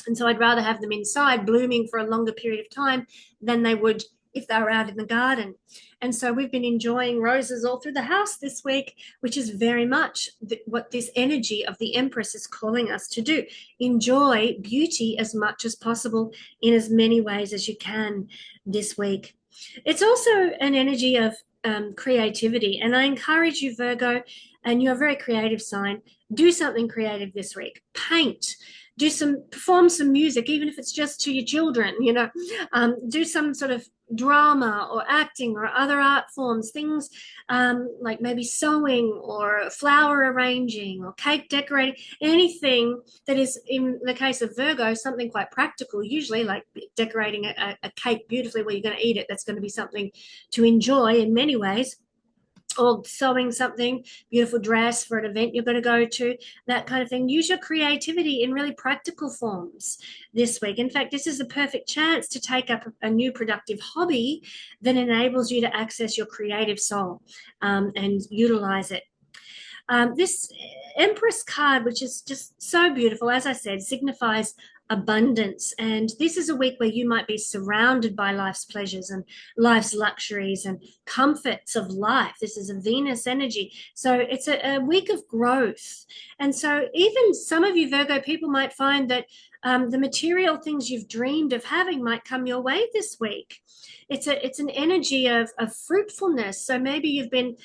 A: And so I'd rather have them inside blooming for a longer period of time than they would if they were out in the garden. And so we've been enjoying roses all through the house this week, which is very much what this energy of the Empress is calling us to do. Enjoy beauty as much as possible in as many ways as you can this week. It's also an energy of creativity. And I encourage you, Virgo, and you're a very creative sign, do something creative this week. Paint. perform some music, even if it's just to your children, do some sort of drama or acting or other art forms, things like maybe sewing or flower arranging or cake decorating, anything that is, in the case of Virgo, something quite practical, usually like decorating a cake beautifully where you're going to eat it. That's going to be something to enjoy in many ways, or sewing something, beautiful dress for an event you're going to go to, that kind of thing. Use your creativity in really practical forms this week. In fact, this is the perfect chance to take up a new productive hobby that enables you to access your creative soul and utilize it. This Empress card, which is just so beautiful, as I said, signifies abundance. And this is a week where you might be surrounded by life's pleasures and life's luxuries and comforts of life. This is a Venus energy. So it's a week of growth. And so even some of you Virgo people might find that the material things you've dreamed of having might come your way this week. It's an energy of fruitfulness. So maybe you've been,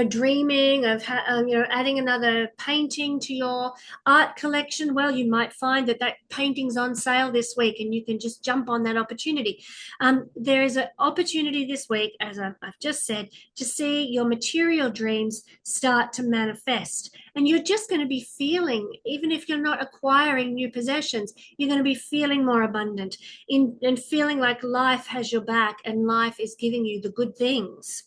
A: dreaming of, adding another painting to your art collection. Well, you might find that painting's on sale this week and you can just jump on that opportunity. There is an opportunity this week, as I've just said, to see your material dreams start to manifest. And you're just going to be feeling, even if you're not acquiring new possessions, you're going to be feeling more abundant and feeling like life has your back and life is giving you the good things.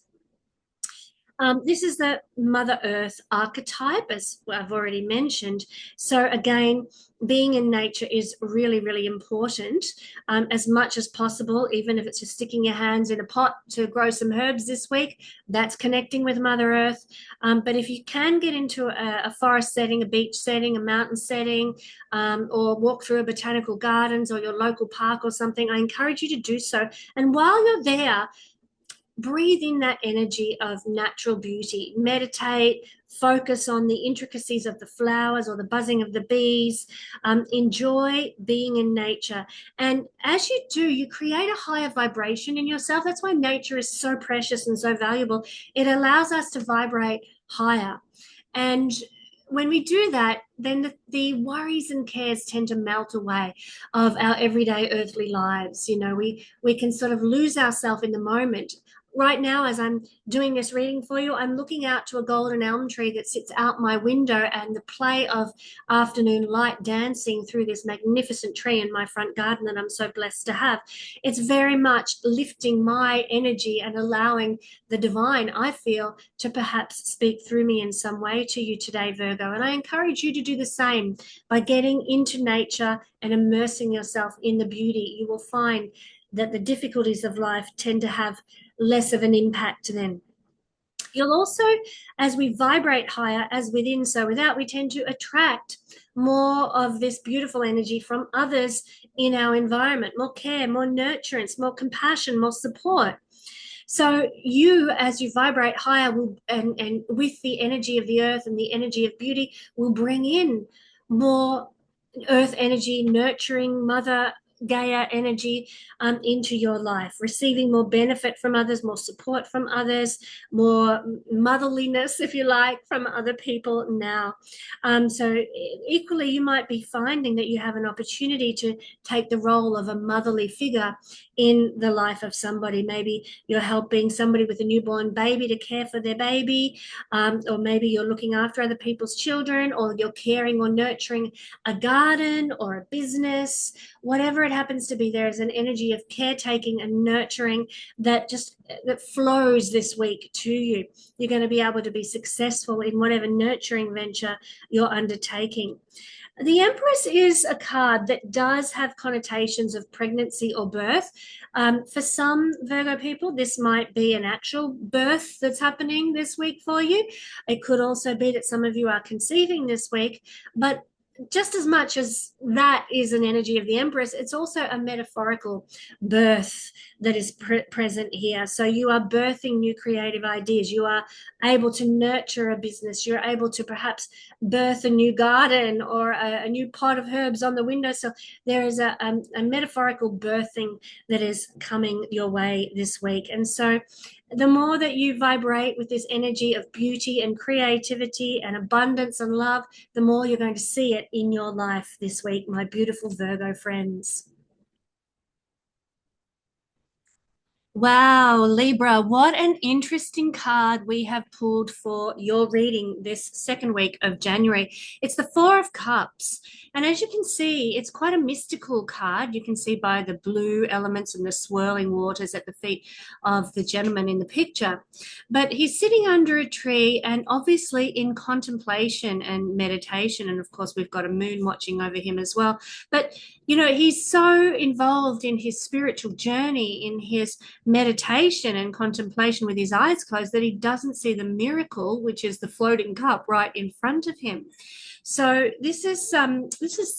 A: This is the Mother Earth archetype, as I've already mentioned. So again, being in nature is really, really important, as much as possible, even if it's just sticking your hands in a pot to grow some herbs this week, that's connecting with Mother Earth. But if you can get into a forest setting, a beach setting, a mountain setting, or walk through a botanical gardens or your local park or something, I encourage you to do so. And while you're there, breathe in that energy of natural beauty. Meditate, focus on the intricacies of the flowers or the buzzing of the bees. Enjoy being in nature. And as you do, you create a higher vibration in yourself. That's why nature is so precious and so valuable. It allows us to vibrate higher. And when we do that, then the worries and cares tend to melt away of our everyday earthly lives. We can sort of lose ourselves in the moment. Right now, as I'm doing this reading for you, I'm looking out to a golden elm tree that sits out my window, and the play of afternoon light dancing through this magnificent tree in my front garden that I'm so blessed to have. It's very much lifting my energy and allowing the divine, I feel, to perhaps speak through me in some way to you today, Virgo. And I encourage you to do the same by getting into nature and immersing yourself in the beauty. You will find that the difficulties of life tend to have less of an impact then. You'll also, as we vibrate higher, as within, so without, we tend to attract more of this beautiful energy from others in our environment, more care, more nurturance, more compassion, more support. So you, as you vibrate higher, and with the energy of the earth and the energy of beauty, will bring in more earth energy, nurturing Mother Gaia energy into your life, receiving more benefit from others, more support from others, more motherliness, if you like, from other people now. So equally, you might be finding that you have an opportunity to take the role of a motherly figure in the life of somebody. Maybe you're helping somebody with a newborn baby to care for their baby, or maybe you're looking after other people's children, or you're caring or nurturing a garden or a business. Whatever it happens to be, there is an energy of caretaking and nurturing that flows this week to you. You're going to be able to be successful in whatever nurturing venture you're undertaking. The Empress is a card that does have connotations of pregnancy or birth. For some Virgo people, this might be an actual birth that's happening this week for you. It could also be that some of you are conceiving this week, but just as much as that is an energy of the Empress, it's also a metaphorical birth that is present here. So you are birthing new creative ideas. You are able to nurture a business. You're able to perhaps birth a new garden or a new pot of herbs on the windowsill. There is a metaphorical birthing that is coming your way this week. And so The more that you vibrate with this energy of beauty and creativity and abundance and love, the more you're going to see it in your life this week, my beautiful Virgo friends. Wow, Libra, what an interesting card we have pulled for your reading this second week of January. It's the Four of Cups. And as you can see, it's quite a mystical card. You can see by the blue elements and the swirling waters at the feet of the gentleman in the picture. But he's sitting under a tree and obviously in contemplation and meditation. And of course, we've got a moon watching over him as well. But you know, he's so involved in his spiritual journey, in his meditation and contemplation with his eyes closed, that he doesn't see the miracle, which is the floating cup right in front of him. So this is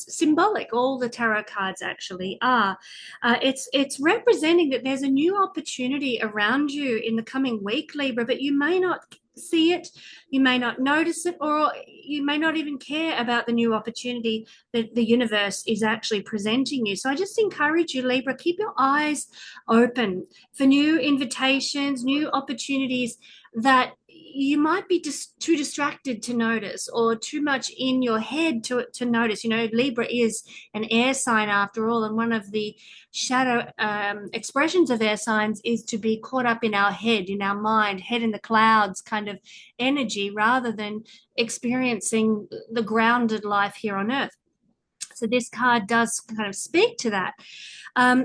A: symbolic. All the tarot cards actually are. It's representing that there's a new opportunity around you in the coming week, Libra, but you may not see it, you may not notice it, or you may not even care about the new opportunity that the universe is actually presenting you. So I just encourage you, Libra, keep your eyes open for new invitations, new opportunities that you might be just too distracted to notice, or too much in your head to notice. You know, Libra is an air sign after all, and one of the shadow expressions of air signs is to be caught up in our head, in our mind, head in the clouds kind of energy, rather than experiencing the grounded life here on earth. So this card does kind of speak to that.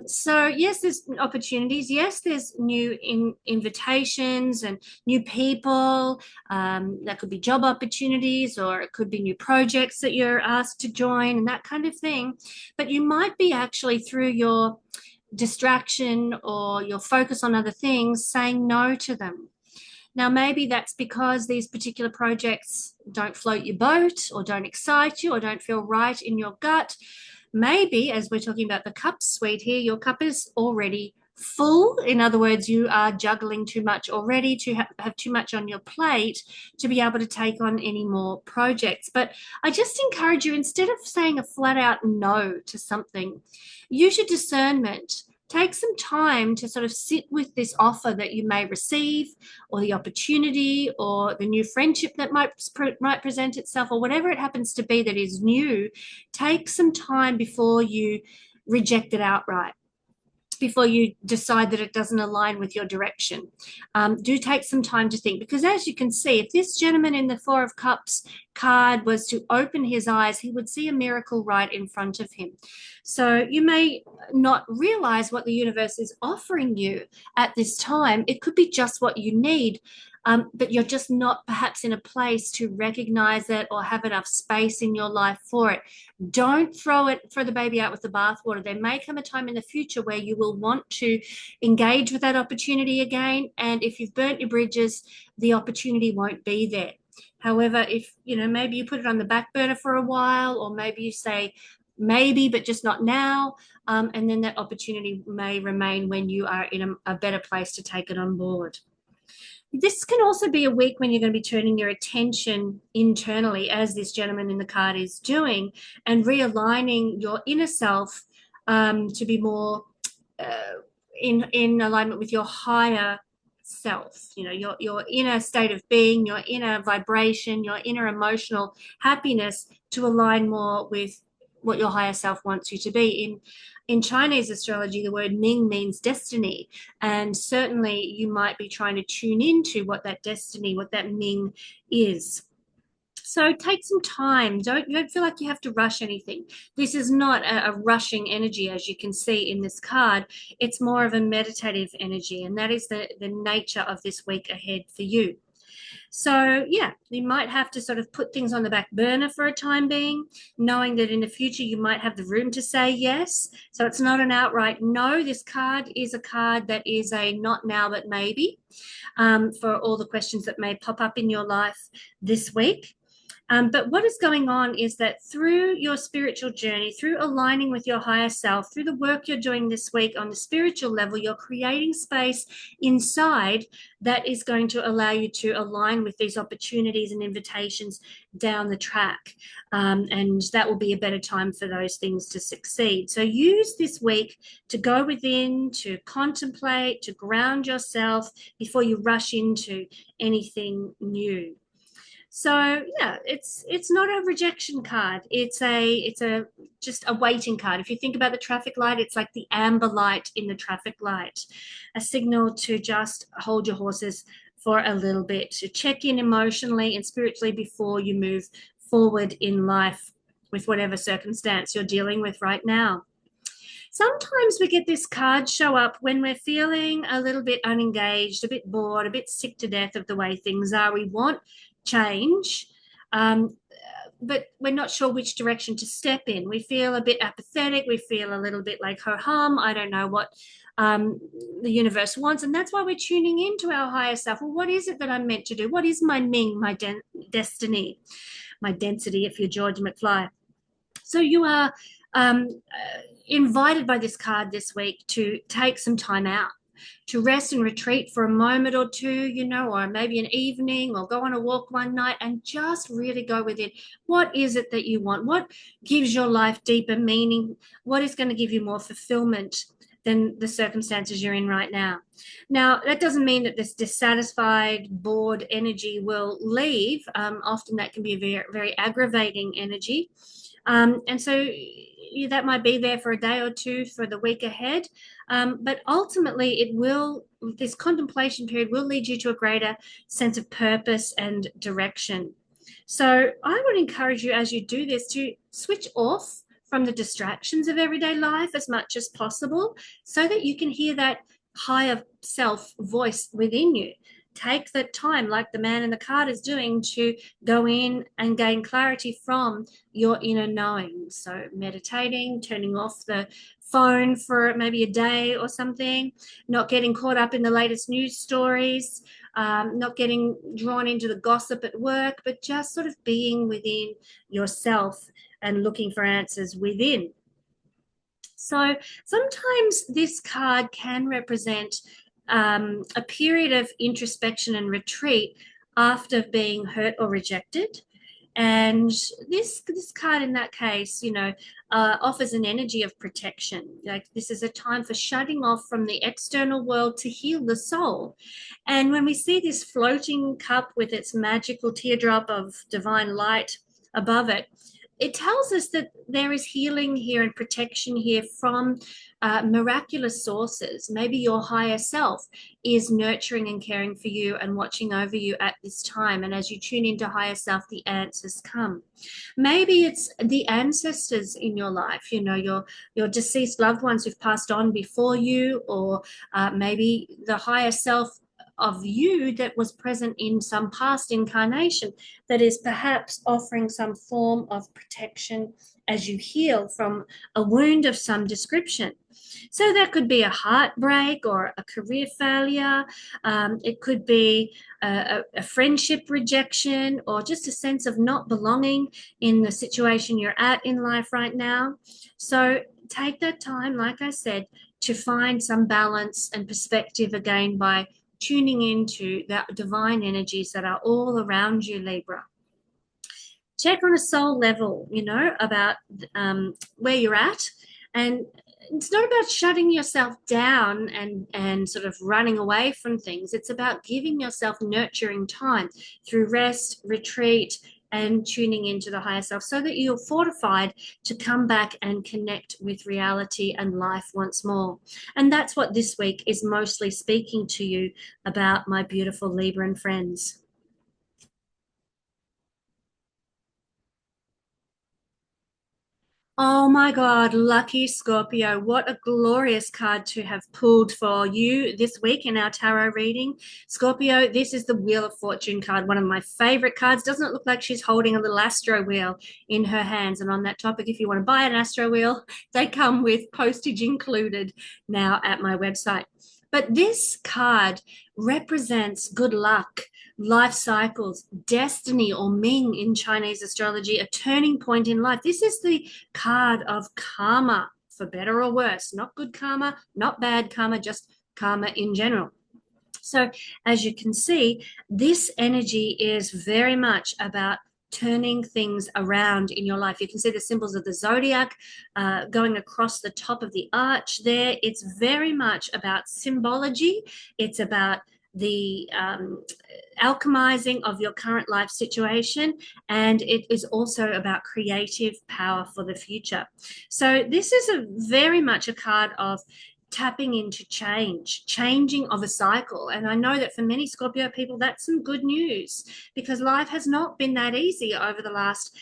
A: So yes, there's opportunities. Yes, there's new invitations and new people. That could be job opportunities, or it could be new projects that you're asked to join and that kind of thing. But you might be actually, through your distraction or your focus on other things, saying no to them. Now, maybe that's because these particular projects don't float your boat, or don't excite you, or don't feel right in your gut. Maybe, as we're talking about the cup suite here, your cup is already full. In other words, you are juggling too much already, to have too much on your plate to be able to take on any more projects. But I just encourage you, instead of saying a flat out no to something, use your discernment. Take some time to sort of sit with this offer that you may receive, or the opportunity, or the new friendship that might present itself, or whatever it happens to be that is new. Take some time before you reject it outright, before you decide that it doesn't align with your direction. Do take some time to think, because as you can see, if this gentleman in the Four of Cups card was to open his eyes, he would see a miracle right in front of him. So you may not realize what the universe is offering you at this time. It could be just what you need. But you're just not perhaps in a place to recognize it, or have enough space in your life for it. Don't throw the baby out with the bathwater. There may come a time in the future where you will want to engage with that opportunity again. And if you've burnt your bridges, the opportunity won't be there. However, if, you know, maybe you put it on the back burner for a while, or maybe you say, maybe, but just not now. And then that opportunity may remain when you are in a better place to take it on board. This can also be a week when you're going to be turning your attention internally, as this gentleman in the card is doing, and realigning your inner self to be more in alignment with your higher self. You know, your inner state of being, your inner vibration, your inner emotional happiness, to align more with what your higher self wants you to be. In Chinese astrology, the word Ning means destiny. And certainly you might be trying to tune into what that destiny, what that Ning is. So take some time. Don't feel like you have to rush anything. This is not a rushing energy, as you can see in this card. It's more of a meditative energy, and that is the nature of this week ahead for you. So yeah, you might have to sort of put things on the back burner for a time being, knowing that in the future you might have the room to say yes. So it's not an outright no. This card is a card that is a not now but maybe, for all the questions that may pop up in your life this week. But what is going on is that through your spiritual journey, through aligning with your higher self, through the work you're doing this week on the spiritual level, you're creating space inside that is going to allow you to align with these opportunities and invitations down the track. And that will be a better time for those things to succeed. So use this week to go within, to contemplate, to ground yourself before you rush into anything new. So yeah, it's not a rejection card. It's a just a waiting card. If you think about the traffic light, it's like the amber light in the traffic light, a signal to just hold your horses for a little bit, to check in emotionally and spiritually before you move forward in life with whatever circumstance you're dealing with right now. Sometimes we get this card show up when we're feeling a little bit unengaged, a bit bored, a bit sick to death of the way things are. We want change, but we're not sure which direction to step in. We feel a bit apathetic. We feel a little bit like, ho hum, I don't know what the universe wants. And that's why we're tuning into our higher self. Well, what is it that I'm meant to do? What is my Ming, my destiny, my density, if you're George McFly? So you are invited by this card this week to take some time out, to rest and retreat for a moment or two, or maybe an evening, or go on a walk one night and just really go within. What is it that you want? What gives your life deeper meaning? What is going to give you more fulfillment than the circumstances you're in right now? Now, that doesn't mean that this dissatisfied, bored energy will leave. Often that can be a very, very aggravating energy. And so that might be there for a day or two for the week ahead. But ultimately, this contemplation period will lead you to a greater sense of purpose and direction. So I would encourage you, as you do this, to switch off from the distractions of everyday life as much as possible so that you can hear that higher self voice within you. Take the time, like the man in the card is doing, to go in and gain clarity from your inner knowing. So meditating, turning off the phone for maybe a day or something, not getting caught up in the latest news stories, not getting drawn into the gossip at work, but just sort of being within yourself and looking for answers within. So sometimes this card can represent a period of introspection and retreat after being hurt or rejected. And this card in that case, offers an energy of protection. Like this is a time for shutting off from the external world to heal the soul. And when we see this floating cup with its magical teardrop of divine light above it, it tells us that there is healing here and protection here from miraculous sources. Maybe your higher self is nurturing and caring for you and watching over you at this time. And as you tune into higher self, the answers come. Maybe it's the ancestors in your life, your deceased loved ones who've passed on before you, or maybe the higher self of you that was present in some past incarnation that is perhaps offering some form of protection as you heal from a wound of some description. So that could be a heartbreak or a career failure. It could be a friendship rejection, or just a sense of not belonging in the situation you're at in life right now. So take that time, like I said, to find some balance and perspective again by tuning into the divine energies that are all around you, Libra. Check on a soul level, about where you're at. And it's not about shutting yourself down and sort of running away from things. It's about giving yourself nurturing time through rest, retreat, and tuning into the higher self so that you're fortified to come back and connect with reality and life once more. And that's what this week is mostly speaking to you about, my beautiful Libran friends. Oh my God, lucky Scorpio. What a glorious card to have pulled for you this week in our tarot reading. Scorpio, this is the Wheel of Fortune card, one of my favorite cards. Doesn't it look like she's holding a little astro wheel in her hands? And on that topic, if you want to buy an astro wheel, they come with postage included now at my website. But this card represents good luck, life cycles, destiny, or Ming in Chinese astrology, a turning point in life. This is the card of karma, for better or worse. Not good karma, not bad karma, just karma in general. So as you can see, this energy is very much about turning things around in your life. You can see the symbols of the zodiac going across the top of the arch there. It's very much about symbology. It's about the alchemizing of your current life situation, and it is also about creative power for the future. So this is very much a card of tapping into changing of a cycle. And I know that for many Scorpio people, that's some good news, because life has not been that easy over the last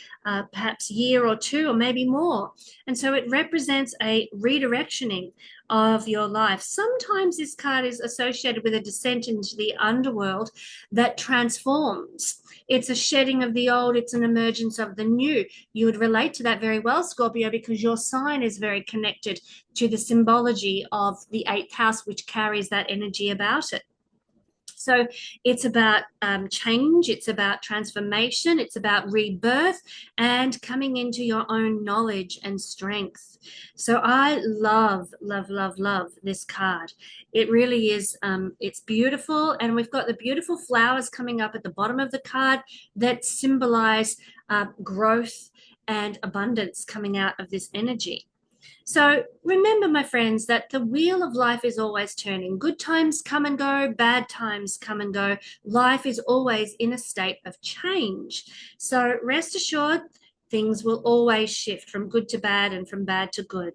A: perhaps year or two, or maybe more. And so it represents a redirectioning of your life. Sometimes this card is associated with a descent into the underworld that transforms. It's a shedding of the old, it's an emergence of the new. You would relate to that very well, Scorpio, because your sign is very connected to the symbology of the 8th house, which carries that energy about it. So it's about change, it's about transformation, it's about rebirth and coming into your own knowledge and strength. So I love, love, love, love this card. It really is, it's beautiful. And we've got the beautiful flowers coming up at the bottom of the card that symbolize growth and abundance coming out of this energy. So remember, my friends, that the wheel of life is always turning. Good times come and go, bad times come and go. Life is always in a state of change. So rest assured, things will always shift from good to bad and from bad to good.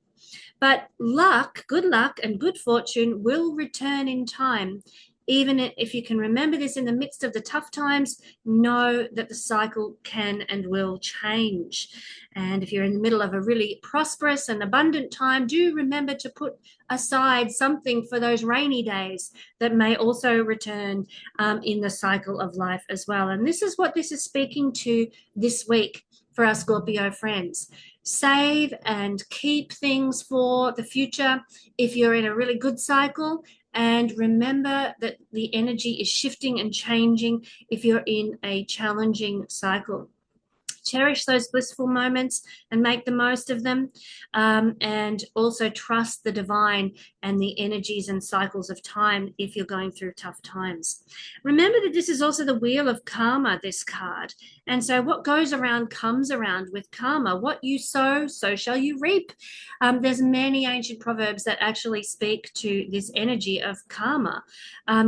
A: But good luck and good fortune will return in time. Even if you can remember this in the midst of the tough times, know that the cycle can and will change. And if you're in the middle of a really prosperous and abundant time, do remember to put aside something for those rainy days that may also return in the cycle of life as well. And this is what this is speaking to this week for our Scorpio friends. Save and keep things for the future if you're in a really good cycle. And remember that the energy is shifting and changing if you're in a challenging cycle. Cherish those blissful moments and make the most of them. And also trust the divine and the energies and cycles of time if you're going through tough times. Remember that this is also the wheel of karma, this card. And so what goes around comes around with karma. What you sow, so shall you reap. There's many ancient proverbs that actually speak to this energy of karma.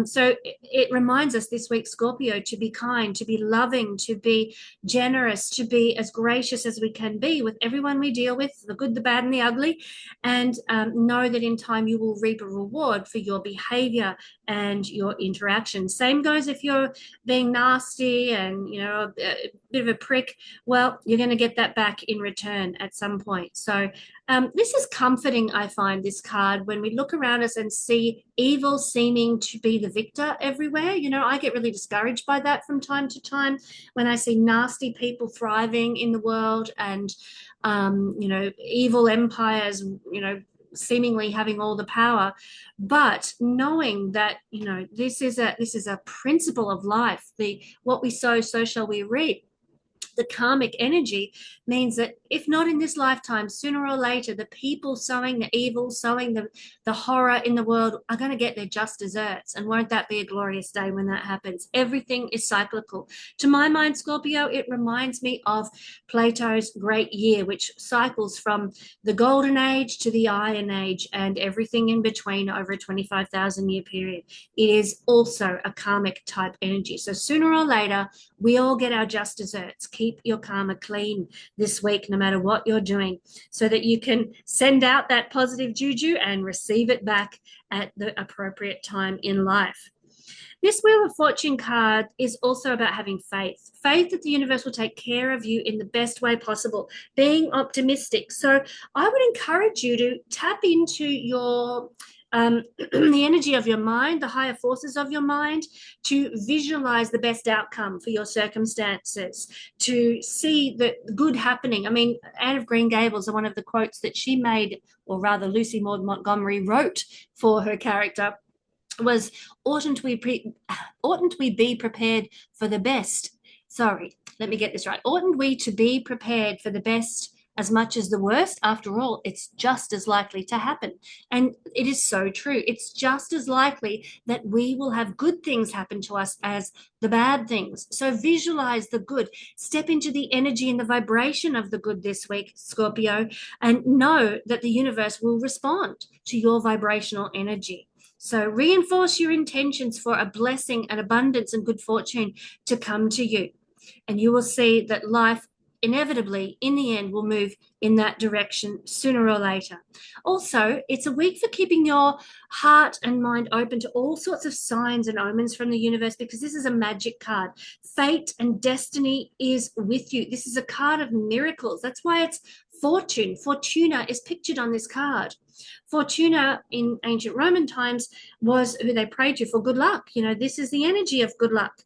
A: So it reminds us this week, Scorpio, to be kind, to be loving, to be generous, to be as gracious as we can be with everyone we deal with, the good, the bad, and the ugly, and know that in time you will reap a reward for your behavior and your interaction. Same goes if you're being nasty and, you know, a bit of a prick. Well, you're going to get that back in return at some point. So this is comforting, I find, this card, when we look around us and see evil seeming to be the victor everywhere. You know, I get really discouraged by that from time to time when I see nasty people thriving in the world and, you know, evil empires, you know, seemingly having all the power. But knowing that, you know, this is a principle of life. What we sow, so shall we reap. The karmic energy means that if not in this lifetime, sooner or later, the people sowing the evil, sowing the horror in the world are going to get their just desserts. And won't that be a glorious day when that happens? Everything is cyclical. To my mind, Scorpio, it reminds me of Plato's Great Year, which cycles from the Golden Age to the Iron Age and everything in between over a 25,000 year period. It is also a karmic type energy. So sooner or later, we all get our just desserts. Keep your karma clean this week, no matter what you're doing, so that you can send out that positive juju and receive it back at the appropriate time in life. This Wheel of Fortune card is also about having faith. Faith that the universe will take care of you in the best way possible, being optimistic. So I would encourage you to tap into your the energy of your mind, the higher forces of your mind, to visualize the best outcome for your circumstances, to see the good happening. I mean, Anne of Green Gables, one of the quotes that she made, or rather Lucy Maud Montgomery wrote for her character, was oughtn't we be prepared for the best? Sorry, let me get this right. Oughtn't we to be prepared for the best as much as the worst? After all, it's just as likely to happen. And it is so true. It's just as likely that we will have good things happen to us as the bad things. So visualize the good. Step into the energy and the vibration of the good this week, Scorpio, and know that the universe will respond to your vibrational energy. So reinforce your intentions for a blessing and abundance and good fortune to come to you. And you will see that life inevitably, in the end, will move in that direction sooner or later. Also, it's a week for keeping your heart and mind open to all sorts of signs and omens from the universe, because this is a magic card. Fate and destiny is with you. This is a card of miracles. That's why it's fortune. Fortuna is pictured on this card. Fortuna in ancient Roman times was who they prayed to for good luck. You know, this is the energy of good luck.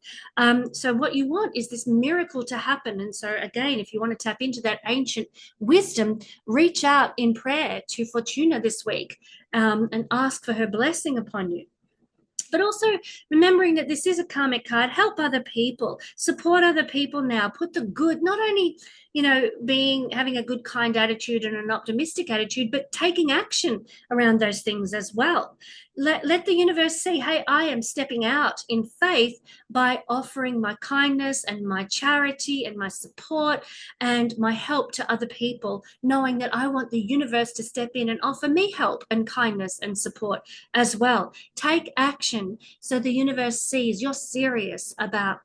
A: So what you want is this miracle to happen. And so again, if you want to tap into that ancient wisdom, reach out in prayer to Fortuna this week and ask for her blessing upon you. But also remembering that this is a karmic card. Help other people, support other people now, put the good, not only, you know, having a good, kind attitude and an optimistic attitude, but taking action around those things as well. Let the universe see, hey, I am stepping out in faith by offering my kindness and my charity and my support and my help to other people, knowing that I want the universe to step in and offer me help and kindness and support as well. Take action so the universe sees you're serious about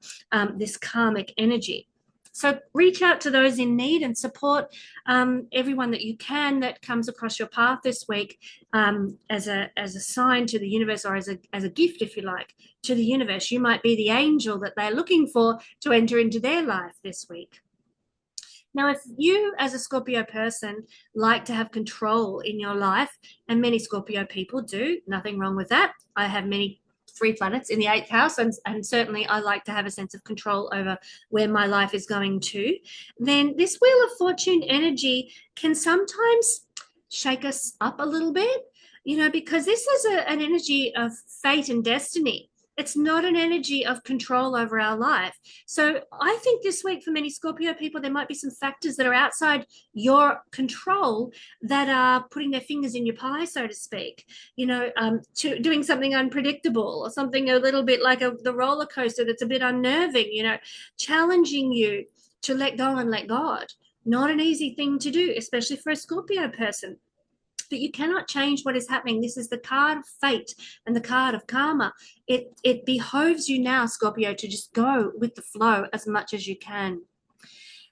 A: this karmic energy. So reach out to those in need and support everyone that you can that comes across your path this week as a sign to the universe, or as a gift, if you like, to the universe. You might be the angel that they're looking for to enter into their life this week. Now, if you as a Scorpio person like to have control in your life, and many Scorpio people do, nothing wrong with that. I have many free planets in the 8th house, and certainly I like to have a sense of control over where my life is going to, then this Wheel of Fortune energy can sometimes shake us up a little bit, you know, because this is an energy of fate and destiny. It's not an energy of control over our life. So I think this week for many Scorpio people, there might be some factors that are outside your control that are putting their fingers in your pie, so to speak, you know, doing something unpredictable or something a little bit like the roller coaster that's a bit unnerving, you know, challenging you to let go and let God. Not an easy thing to do, especially for a Scorpio person. But you cannot change what is happening. This is the card of fate and the card of karma. It behoves you now, Scorpio, to just go with the flow as much as you can.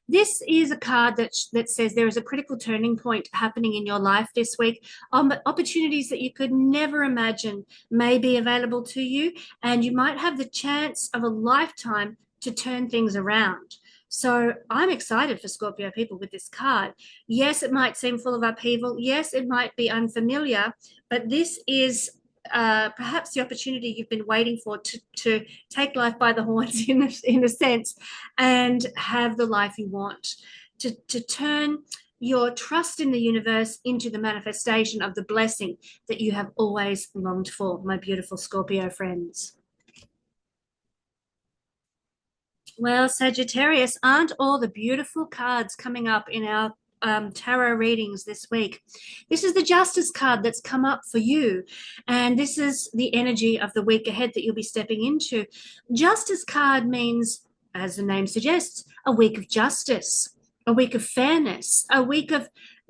A: This is a card that says there is a critical turning point happening in your life this week. Opportunities that you could never imagine may be available to you, and you might have the chance of a lifetime to turn things around. So I'm excited for Scorpio people with this card. Yes, it might seem full of upheaval. Yes, it might be unfamiliar, but this is perhaps the opportunity you've been waiting for to take life by the horns in a sense, and have the life you want, to turn your trust in the universe into the manifestation of the blessing that you have always longed for, my beautiful Scorpio friends. Well, Sagittarius, aren't all the beautiful cards coming up in our tarot readings this week? This is the Justice card that's come up for you, and this is the energy of the week ahead that you'll be stepping into. Justice card means, as the name suggests, a week of justice, a week of fairness, a week of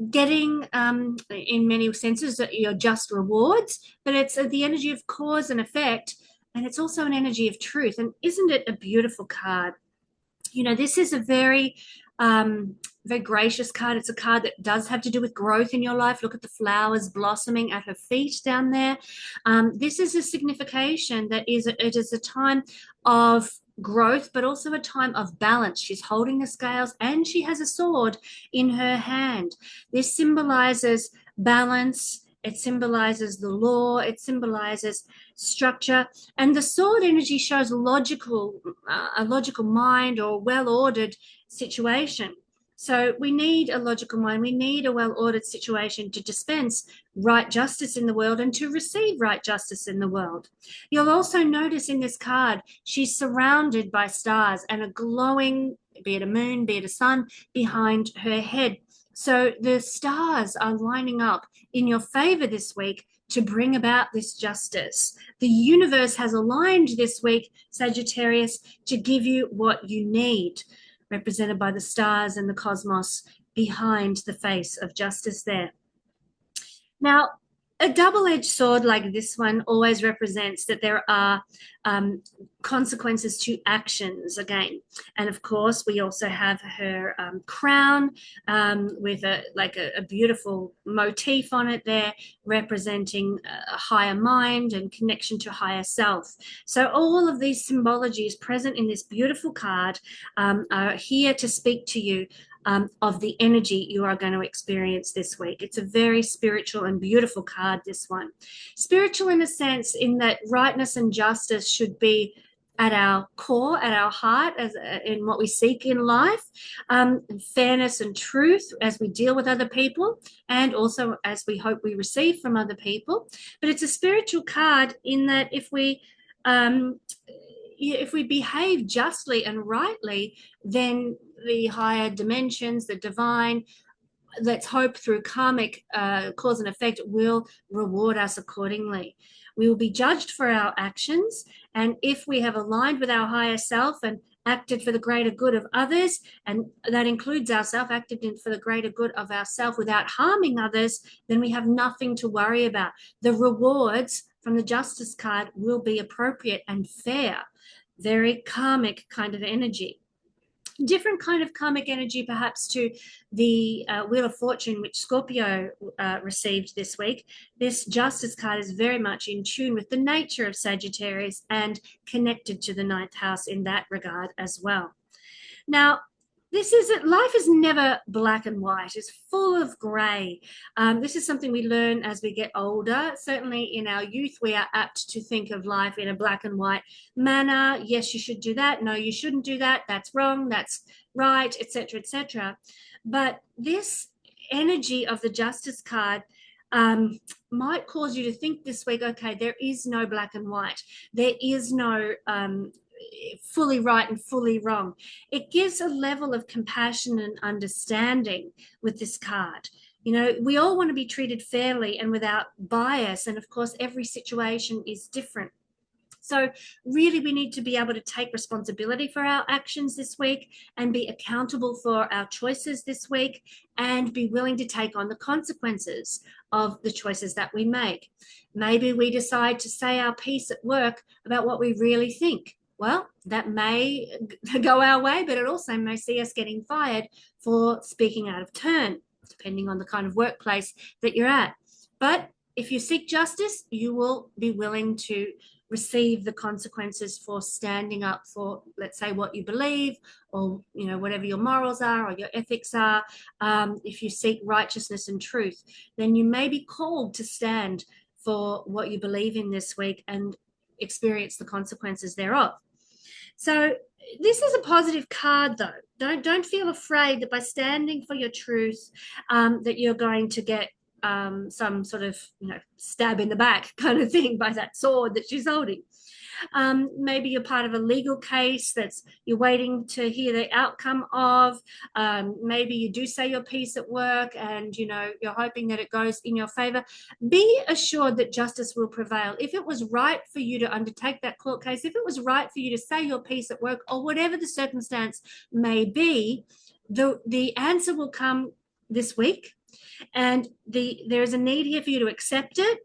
A: getting, in many senses, your just rewards, but it's the energy of cause and effect. And it's also an energy of truth. And isn't it a beautiful card? You know, this is a very, very gracious card. It's a card that does have to do with growth in your life. Look at the flowers blossoming at her feet down there. This is a signification that it is a time of growth, but also a time of balance. She's holding the scales and she has a sword in her hand. This symbolizes balance. It symbolizes the law. It symbolizes structure. And the sword energy shows a logical mind or well-ordered situation. So we need a logical mind. We need a well-ordered situation to dispense right justice in the world and to receive right justice in the world. You'll also notice in this card, she's surrounded by stars and a glowing, be it a moon, be it a sun, behind her head. So the stars are lining up in your favor this week to bring about this justice. The universe has aligned this week, Sagittarius, to give you what you need, represented by the stars and the cosmos behind the face of justice there. Now, a double-edged sword like this one always represents that there are consequences to actions again. And of course, we also have her crown with a beautiful motif on it there, representing a higher mind and connection to higher self. So all of these symbologies present in this beautiful card are here to speak to you of the energy you are going to experience this week. It's a very spiritual and beautiful card, this one. Spiritual in a sense in that rightness and justice should be at our core, at our heart, as in what we seek in life, fairness and truth as we deal with other people, and also as we hope we receive from other people. But it's a spiritual card in that if we behave justly and rightly, then the higher dimensions, the divine, let's hope through karmic cause and effect, will reward us accordingly. We will be judged for our actions, and if we have aligned with our higher self and acted for the greater good of others, and that includes ourselves, acted for the greater good of ourselves without harming others, then we have nothing to worry about. The rewards from the Justice card will be appropriate and fair. Very karmic kind of energy. Different kind of karmic energy perhaps to the Wheel of Fortune, which Scorpio received this week. This Justice card is very much in tune with the nature of Sagittarius and connected to the 9th house in that regard as well. Now, life is never black and white. It's full of gray. This is something we learn as we get older. Certainly in our youth, we are apt to think of life in a black and white manner. Yes, you should do that. No, you shouldn't do that. That's wrong. That's right, etc., etc. But this energy of the Justice card might cause you to think this week, okay, there is no black and white. There is no fully right and fully wrong. It gives a level of compassion and understanding with this card. You know, we all want to be treated fairly and without bias. And of course, every situation is different. So really, we need to be able to take responsibility for our actions this week and be accountable for our choices this week and be willing to take on the consequences of the choices that we make. Maybe we decide to say our piece at work about what we really think. Well, that may go our way, but it also may see us getting fired for speaking out of turn, depending on the kind of workplace that you're at. But if you seek justice, you will be willing to receive the consequences for standing up for, let's say, what you believe, or whatever your morals are or your ethics are. If you seek righteousness and truth, then you may be called to stand for what you believe in this week and experience the consequences thereof. So this is a positive card, though. Don't feel afraid that by standing for your truth, that you're going to get some sort of stab in the back kind of thing by that sword that she's holding. Maybe you're part of a legal case you're waiting to hear the outcome of. Maybe you do say your piece at work and you're hoping that it goes in your favor. Be assured that justice will prevail. If it was right for you to undertake that court case, if it was right for you to say your piece at work, or whatever the circumstance may be, the answer will come this week. And there is a need here for you to accept it,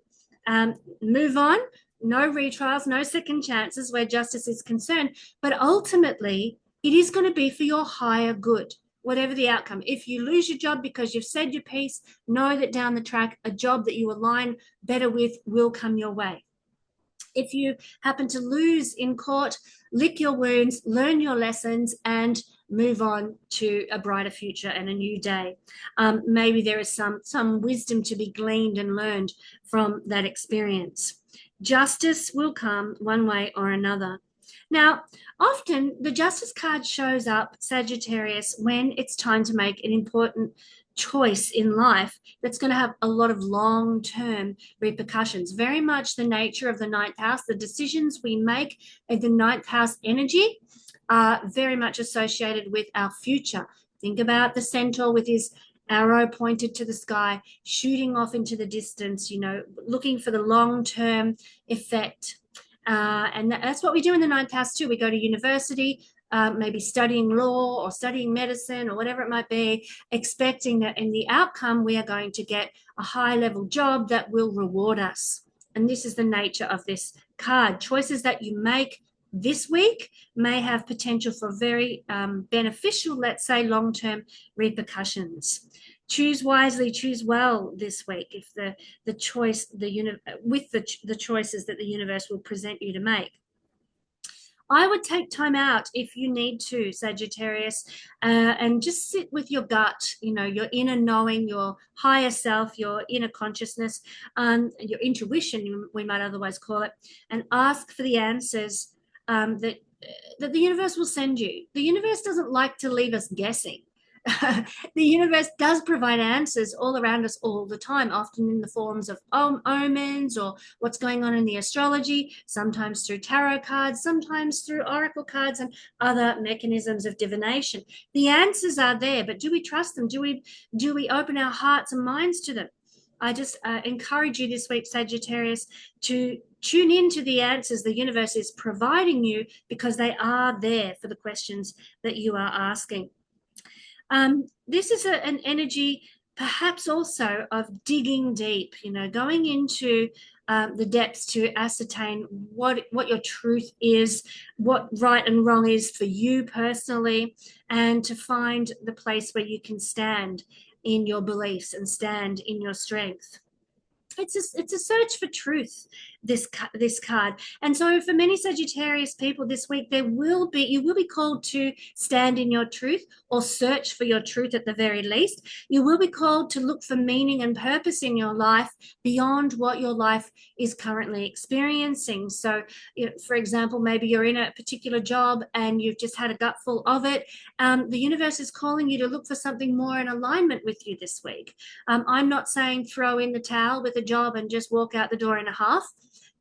A: move on. No retrials, no second chances where justice is concerned. But ultimately, it is going to be for your higher good, whatever the outcome. If you lose your job because you've said your piece, know that down the track, a job that you align better with will come your way. If you happen to lose in court, lick your wounds, learn your lessons, and move on to a brighter future and a new day. Maybe there is some wisdom to be gleaned and learned from that experience. Justice will come one way or another. Now, often the Justice card shows up, Sagittarius, when it's time to make an important choice in life that's going to have a lot of long-term repercussions. Very much the nature of the ninth house. The decisions we make in the ninth house energy are very much associated with our future. Think about the centaur with his arrow pointed to the sky, shooting off into the distance, looking for the long-term effect. And that's what we do in the ninth house too. We go to university, maybe studying law or studying medicine or whatever it might be, expecting that in the outcome we are going to get a high-level job that will reward us. And this is the nature of this card. Choices that you make this week may have potential for very beneficial, let's say, long-term repercussions. Choose wisely, choose well this week. If the choice with the choices that the universe will present you to make. I would take time out if you need to, Sagittarius, and just sit with your gut, your inner knowing, your higher self, your inner consciousness, your intuition, we might otherwise call it, and ask for the answers that the universe will send you. The universe doesn't like to leave us guessing. The universe does provide answers all around us all the time, often in the forms of omens or what's going on in the astrology, sometimes through tarot cards, sometimes through oracle cards and other mechanisms of divination. The answers are there, but do we trust them? Do we open our hearts and minds to them? I just encourage you this week, Sagittarius, to tune into the answers the universe is providing you, because they are there for the questions that you are asking. This is an energy perhaps also of digging deep, going into the depths to ascertain what your truth is, what right and wrong is for you personally, and to find the place where you can stand in your beliefs and stand in your strength. It's a search for truth, this card. And so for many Sagittarius people this week, you will be called to stand in your truth, or search for your truth at the very least. You will be called to look for meaning and purpose in your life beyond what your life is currently experiencing. So, for example, maybe you're in a particular job and you've just had a gutful of it. The universe is calling you to look for something more in alignment with you this week. I'm not saying throw in the towel with a job and just walk out the door in a half.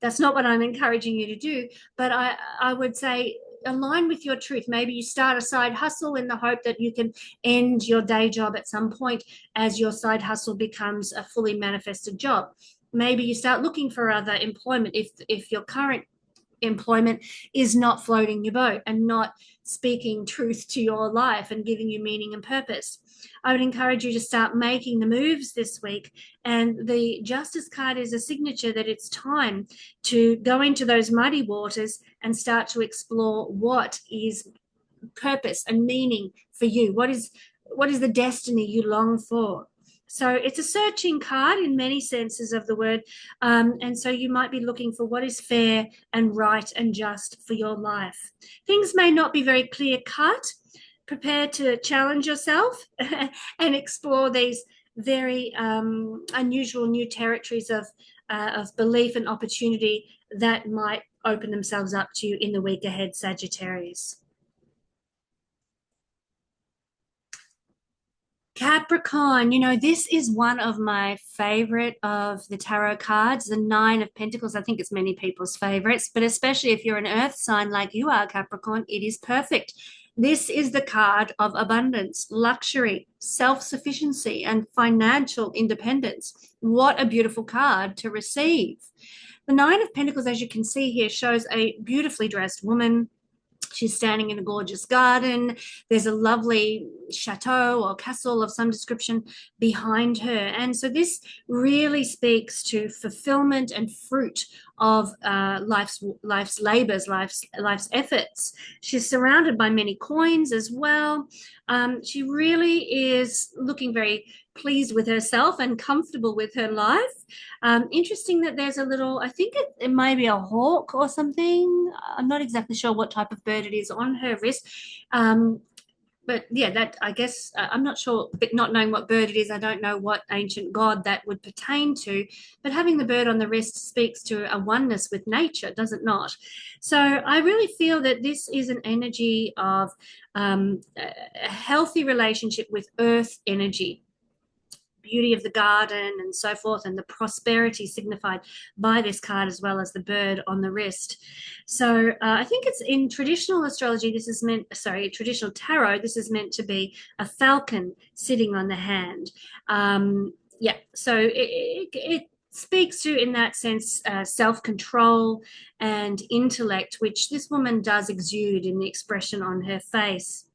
A: That's not what I'm encouraging you to do. But I would say align with your truth. Maybe you start a side hustle in the hope that you can end your day job at some point as your side hustle becomes a fully manifested job. Maybe you start looking for other employment if your current employment is not floating your boat and not speaking truth to your life and giving you meaning and purpose. I would encourage you to start making the moves this week. And the Justice card is a signature that it's time to go into those muddy waters and start to explore what is purpose and meaning for you. What is the destiny you long for? So it's a searching card in many senses of the word. And so you might be looking for what is fair and right and just for your life. Things may not be very clear cut. Prepare to challenge yourself and explore these very unusual new territories of belief and opportunity that might open themselves up to you in the week ahead, Sagittarius. Capricorn, this is one of my favorite of the tarot cards, the Nine of Pentacles. I think it's many people's favorites, but especially if you're an earth sign like you are, Capricorn, it is perfect. This is the card of abundance, luxury, self-sufficiency, and financial independence. What a beautiful card to receive. The Nine of Pentacles, as you can see here, shows a beautifully dressed woman. She's standing in a gorgeous garden. There's a lovely chateau or castle of some description behind her. And so this really speaks to fulfillment and fruit of life's labors, life's efforts. She's surrounded by many coins as well. She really is looking very pleased with herself and comfortable with her life. Interesting that there's a little, I think it might be a hawk or something. I'm not exactly sure what type of bird it is on her wrist. but yeah, that I guess I'm not sure, but not knowing what bird it is, I don't know what ancient god that would pertain to. But having the bird on the wrist speaks to a oneness with nature, does it not? So I really feel that this is an energy of a healthy relationship with earth energy, beauty of the garden and so forth, and the prosperity signified by this card, as well as the bird on the wrist. So I think it's in traditional astrology, this is meant, sorry, traditional tarot, this is meant to be a falcon sitting on the hand. Yeah, so it speaks to, in that sense, self-control and intellect, which this woman does exude in the expression on her face.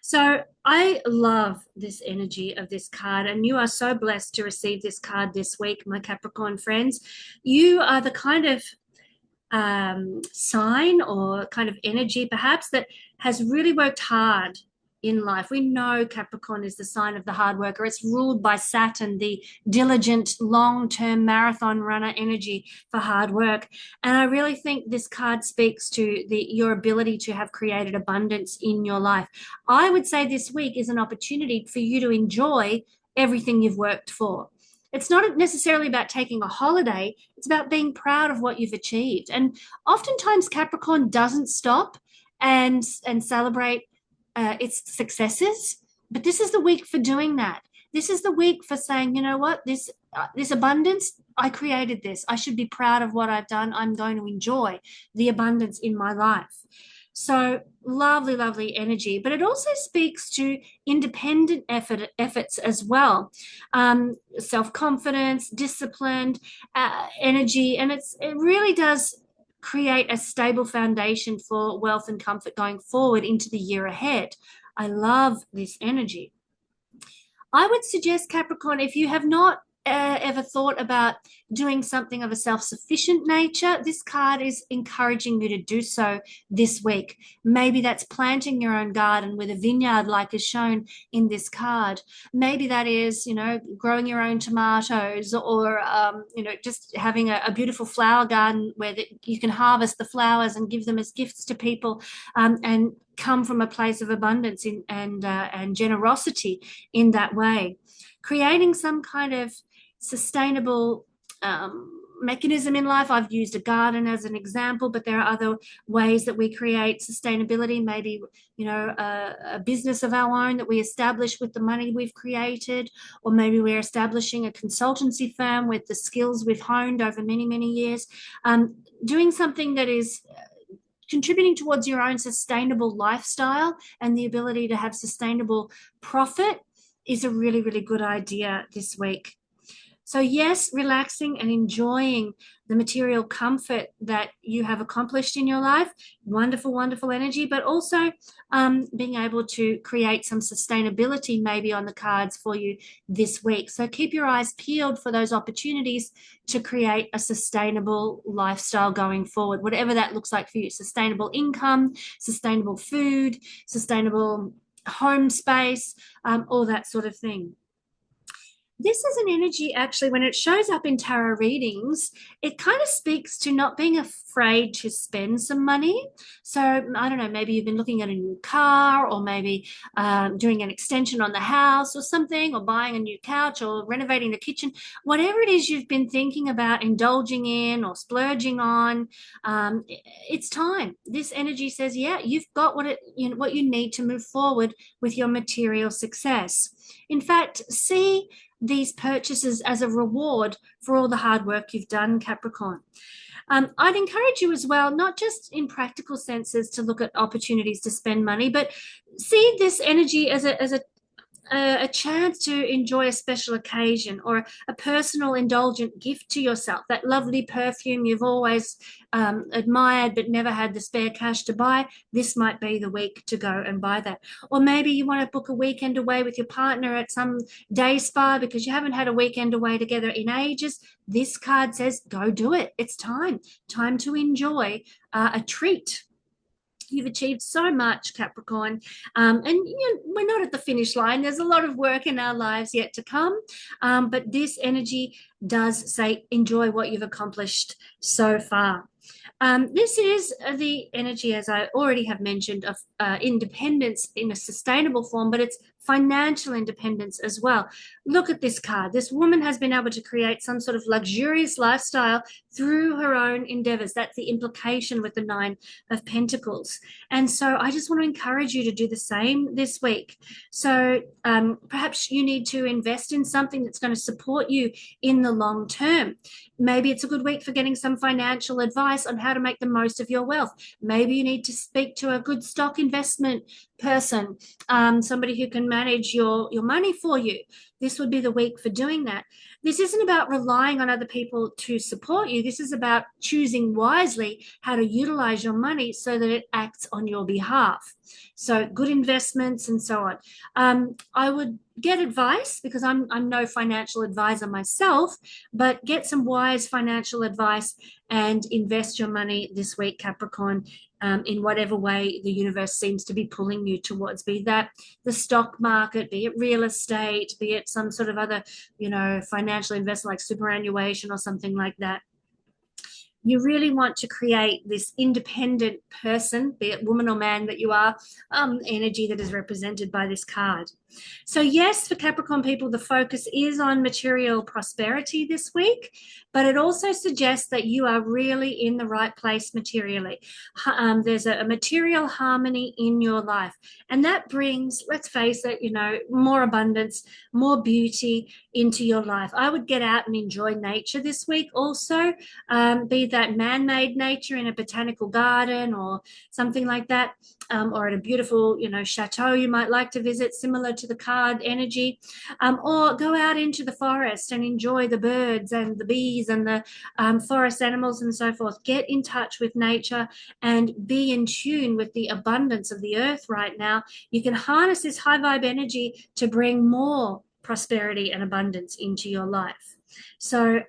A: So I love this energy of this card, and you are so blessed to receive this card this week, my Capricorn friends. You are the kind of sign or kind of energy, perhaps, that has really worked hard in life. We know Capricorn is the sign of the hard worker. It's ruled by Saturn, the diligent, long-term marathon runner energy for hard work. And I really think this card speaks to your ability to have created abundance in your life. I would say this week is an opportunity for you to enjoy everything you've worked for. It's not necessarily about taking a holiday. It's about being proud of what you've achieved. And oftentimes Capricorn doesn't stop and celebrate its successes, but this is the week for doing that. This is the week for saying, you know what, this abundance, I created this. I should be proud of what I've done. I'm going to enjoy the abundance in my life. So lovely, lovely energy. But it also speaks to independent efforts as well. Self-confidence, disciplined energy. And it really does create a stable foundation for wealth and comfort going forward into the year ahead. I love this energy. I would suggest, Capricorn, if you have not ever thought about doing something of a self-sufficient nature, this card is encouraging you to do so this week. Maybe that's planting your own garden with a vineyard like is shown in this card. Maybe that is, growing your own tomatoes, or, just having a beautiful flower garden where you can harvest the flowers and give them as gifts to people, and come from a place of abundance and generosity in that way. Creating some kind of sustainable mechanism in life. I've used a garden as an example, but there are other ways that we create sustainability. Maybe, a business of our own that we establish with the money we've created, or maybe we're establishing a consultancy firm with the skills we've honed over many, many years. Doing something that is contributing towards your own sustainable lifestyle and the ability to have sustainable profit is a really, really good idea this week. So yes, relaxing and enjoying the material comfort that you have accomplished in your life, wonderful, wonderful energy, but also being able to create some sustainability maybe on the cards for you this week. So keep your eyes peeled for those opportunities to create a sustainable lifestyle going forward, whatever that looks like for you. Sustainable income, sustainable food, sustainable home space, all that sort of thing. This is an energy, actually, when it shows up in tarot readings, it kind of speaks to not being afraid to spend some money. So I don't know, maybe you've been looking at a new car, or maybe doing an extension on the house or something, or buying a new couch, or renovating the kitchen. Whatever it is you've been thinking about indulging in or splurging on, it's time. This energy says, yeah, you've got what you need to move forward with your material success. In fact, see these purchases as a reward for all the hard work you've done, Capricorn. I'd encourage you as well, not just in practical senses, to look at opportunities to spend money, but see this energy as a chance to enjoy a special occasion, or a personal indulgent gift to yourself. That lovely perfume you've always admired but never had the spare cash to buy, this might be the week to go and buy that. Or maybe you want to book a weekend away with your partner at some day spa because you haven't had a weekend away together in ages. This card says, go do it. It's time to enjoy a treat. You've achieved so much, Capricorn, and we're not at the finish line. There's a lot of work in our lives yet to come, but this energy does say enjoy what you've accomplished so far. This is the energy, as I already have mentioned, of independence in a sustainable form, but it's financial independence as well. Look at this card. This woman has been able to create some sort of luxurious lifestyle through her own endeavors. That's the implication with the Nine of Pentacles. And so I just want to encourage you to do the same this week. So perhaps you need to invest in something that's going to support you in the long term. Maybe it's a good week for getting some financial advice on how to make the most of your wealth. Maybe you need to speak to a good stock investment person, somebody who can manage your money for you. This would be the week for doing that. This isn't about relying on other people to support you. This is about choosing wisely how to utilize your money so that it acts on your behalf. So good investments and so on. I would get advice, because I'm no financial advisor myself, but get some wise financial advice and invest your money this week, Capricorn, in whatever way the universe seems to be pulling you towards, be that the stock market, be it real estate, be it some sort of other, financial investment like superannuation or something like that. You really want to create this independent person, be it woman or man that you are, energy that is represented by this card. So yes, for Capricorn people, the focus is on material prosperity this week, but it also suggests that you are really in the right place materially. There's a material harmony in your life, and that brings, let's face it, more abundance, more beauty into your life. I would get out and enjoy nature this week also, be that man-made nature in a botanical garden or something like that, or at a beautiful, chateau you might like to visit, similar to the card energy, or go out into the forest and enjoy the birds and the bees and the forest animals and so forth. Get in touch with nature and be in tune with the abundance of the earth right now. You can harness this high vibe energy to bring more prosperity and abundance into your life. So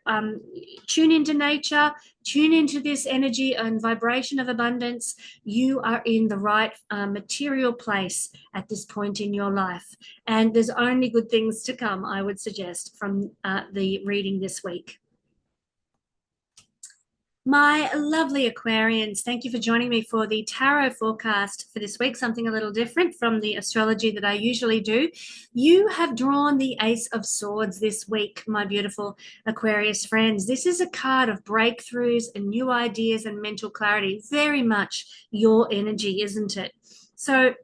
A: tune into nature, tune into this energy and vibration of abundance. You are in the right material place at this point in your life. And there's only good things to come, I would suggest, from the reading this week. My lovely Aquarians, thank you for joining me for the tarot forecast for this week, something a little different from the astrology that I usually do. You have drawn the Ace of Swords this week, my beautiful Aquarius friends. This is a card of breakthroughs and new ideas and mental clarity. Very much your energy, isn't it? So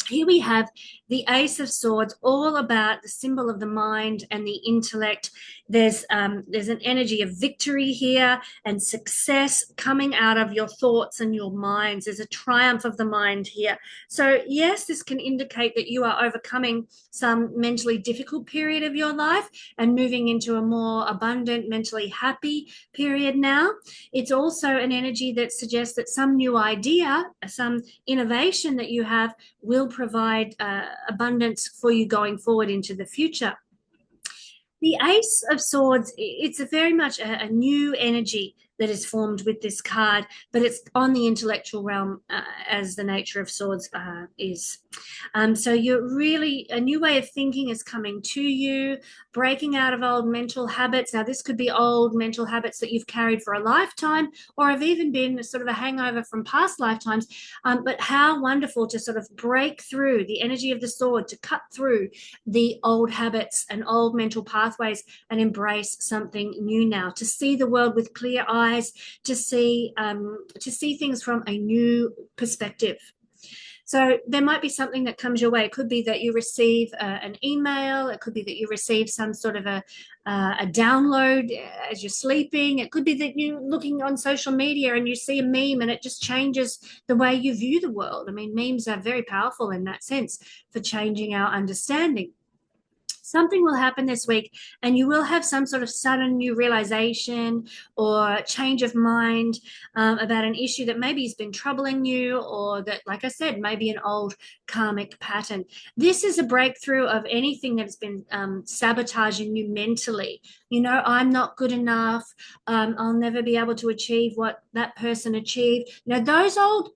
A: here we have the Ace of Swords, all about the symbol of the mind and the intellect. There's an energy of victory here and success coming out of your thoughts and your minds. There's a triumph of the mind here. So yes, this can indicate that you are overcoming some mentally difficult period of your life and moving into a more abundant, mentally happy period now. It's also an energy that suggests that some new idea, some innovation that you have will provide abundance for you going forward into the future. The Ace of Swords, it's a very much a new energy that is formed with this card, but it's on the intellectual realm, as the nature of swords is. So you're really, a new way of thinking is coming to you, breaking out of old mental habits. Now, this could be old mental habits that you've carried for a lifetime, or have even been sort of a hangover from past lifetimes. But how wonderful to sort of break through the energy of the sword, to cut through the old habits and old mental pathways and embrace something new now, to see the world with clear eyes, to see things from a new perspective. So there might be something that comes your way. It could be that you receive an email. It could be that you receive some sort of a download as you're sleeping. It could be that you're looking on social media and you see a meme and it just changes the way you view the world. I mean, memes are very powerful in that sense for changing our understanding. Something will happen this week and you will have some sort of sudden new realization or change of mind about an issue that maybe has been troubling you, or that, like I said, maybe an old karmic pattern. This is a breakthrough of anything that's been sabotaging you mentally. I'm not good enough. I'll never be able to achieve what that person achieved. Those old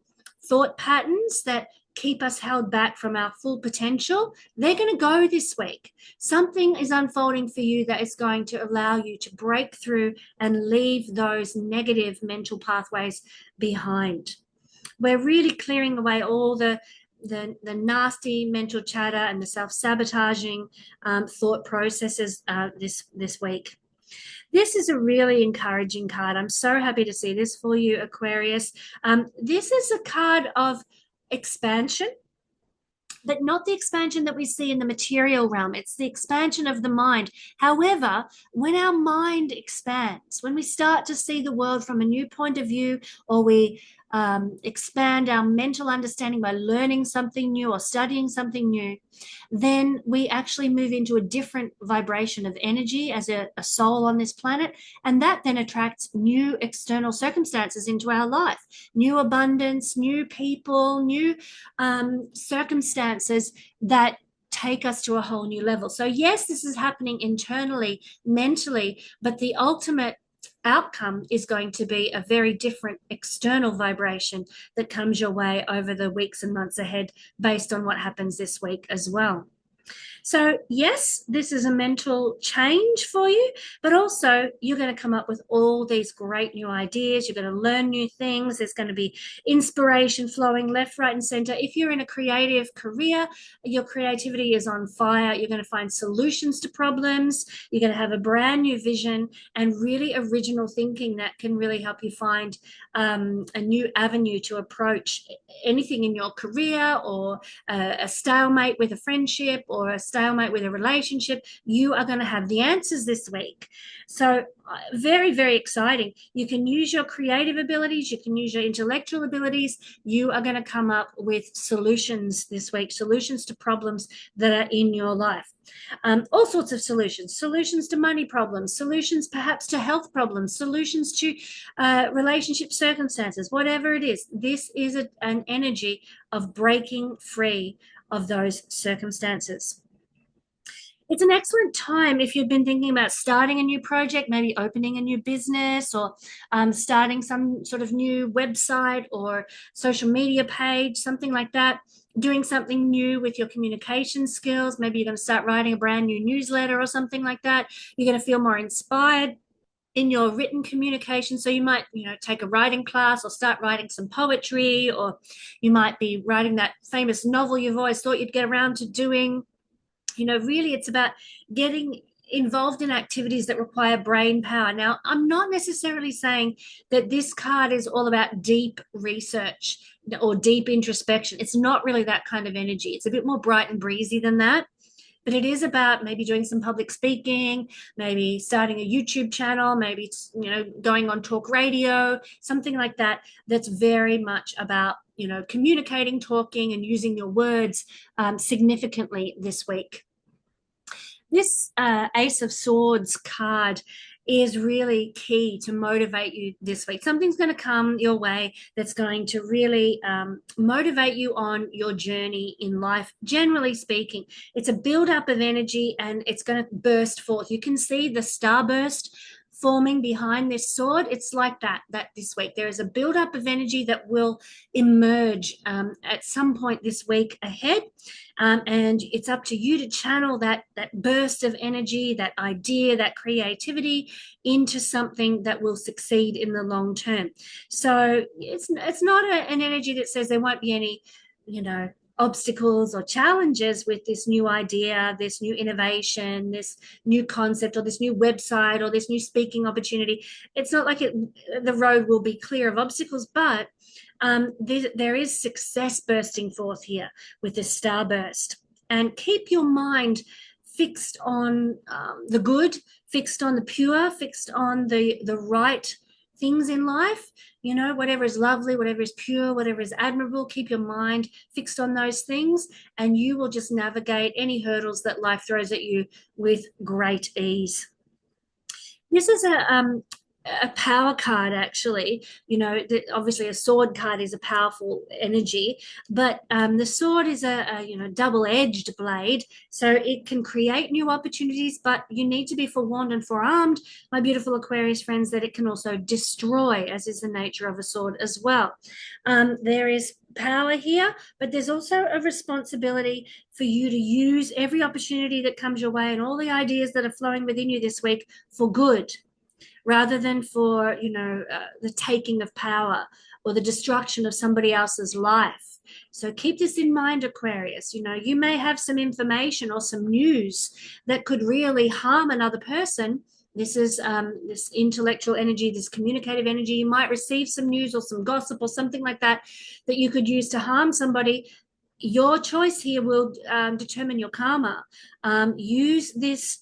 A: thought patterns that keep us held back from our full potential, they're going to go this week. Something is unfolding for you that is going to allow you to break through and leave those negative mental pathways behind. We're really clearing away all the nasty mental chatter and the self-sabotaging thought processes this week. This is a really encouraging card. I'm so happy to see this for you, Aquarius. This is a card of expansion, but not the expansion that we see in the material realm. It's the expansion of the mind. However, when our mind expands, when we start to see the world from a new point of view, or we expand our mental understanding by learning something new or studying something new, then we actually move into a different vibration of energy as a soul on this planet. And that then attracts new external circumstances into our life, new abundance, new people, new circumstances that take us to a whole new level. So yes, this is happening internally, mentally, but the ultimate outcome is going to be a very different external vibration that comes your way over the weeks and months ahead based on what happens this week as well. So yes, this is a mental change for you, but also you're going to come up with all these great new ideas. You're going to learn new things. There's going to be inspiration flowing left, right, and center. If you're in a creative career, your creativity is on fire. You're going to find solutions to problems. You're going to have a brand new vision and really original thinking that can really help you find a new avenue to approach anything in your career, or a stalemate with a friendship, or a stalemate with a relationship. You are going to have the answers this week. So very, very exciting. You can use your creative abilities. You can use your intellectual abilities. You are going to come up with solutions this week, solutions to problems that are in your life. All sorts of solutions to money problems, solutions perhaps to health problems, solutions to relationship circumstances, whatever it is. This is an energy of breaking free of those circumstances. It's an excellent time if you've been thinking about starting a new project, maybe opening a new business, or starting some sort of new website or social media page, something like that. Doing something new with your communication skills. Maybe you're going to start writing a brand new newsletter or something like that. You're going to feel more inspired in your written communication. So you might, take a writing class or start writing some poetry, or you might be writing that famous novel you've always thought you'd get around to doing. Really it's about getting involved in activities that require brain power. Now, I'm not necessarily saying that this card is all about deep research or deep introspection. It's not really that kind of energy. It's a bit more bright and breezy than that. But it is about maybe doing some public speaking, maybe starting a YouTube channel, maybe, going on talk radio, something like that. That's very much about, communicating, talking, and using your words significantly this week. This Ace of Swords card is really key to motivate you this week. Something's going to come your way that's going to really motivate you on your journey in life. Generally speaking, it's a build-up of energy and it's going to burst forth. You can see the starburst forming behind this sword. It's like that this week. There is a build-up of energy that will emerge at some point this week ahead. And it's up to you to channel that burst of energy, that idea, that creativity into something that will succeed in the long term. So it's not an energy that says there won't be any, obstacles or challenges with this new idea, this new innovation, this new concept, or this new website, or this new speaking opportunity. It's not like the road will be clear of obstacles, but there is success bursting forth here with this starburst. And keep your mind fixed on the good, fixed on the pure, fixed on the right things in life. Whatever is lovely, whatever is pure, whatever is admirable, keep your mind fixed on those things, and you will just navigate any hurdles that life throws at you with great ease. This is a power card, actually. Obviously a sword card is a powerful energy, but the sword is a double-edged blade, so it can create new opportunities, but you need to be forewarned and forearmed, my beautiful Aquarius friends, that it can also destroy, as is the nature of a sword as well. There is power here, but there's also a responsibility for you to use every opportunity that comes your way and all the ideas that are flowing within you this week for good, rather than for, the taking of power or the destruction of somebody else's life. So keep this in mind, Aquarius. You may have some information or some news that could really harm another person. This is this intellectual energy, this communicative energy. You might receive some news or some gossip or something like that that you could use to harm somebody. Your choice here will determine your karma. Use this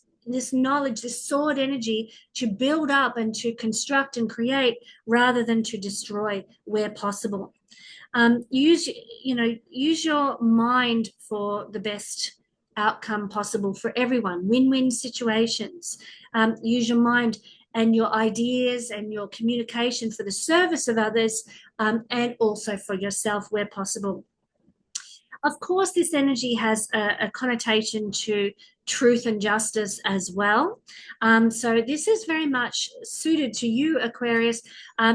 A: knowledge, this sword energy, to build up and to construct and create rather than to destroy where possible. Use your mind for the best outcome possible for everyone. Win-win situations. Use your mind and your ideas and your communication for the service of others, and also for yourself where possible. Of course, this energy has a connotation to truth and justice as well. So this is very much suited to you, Aquarius.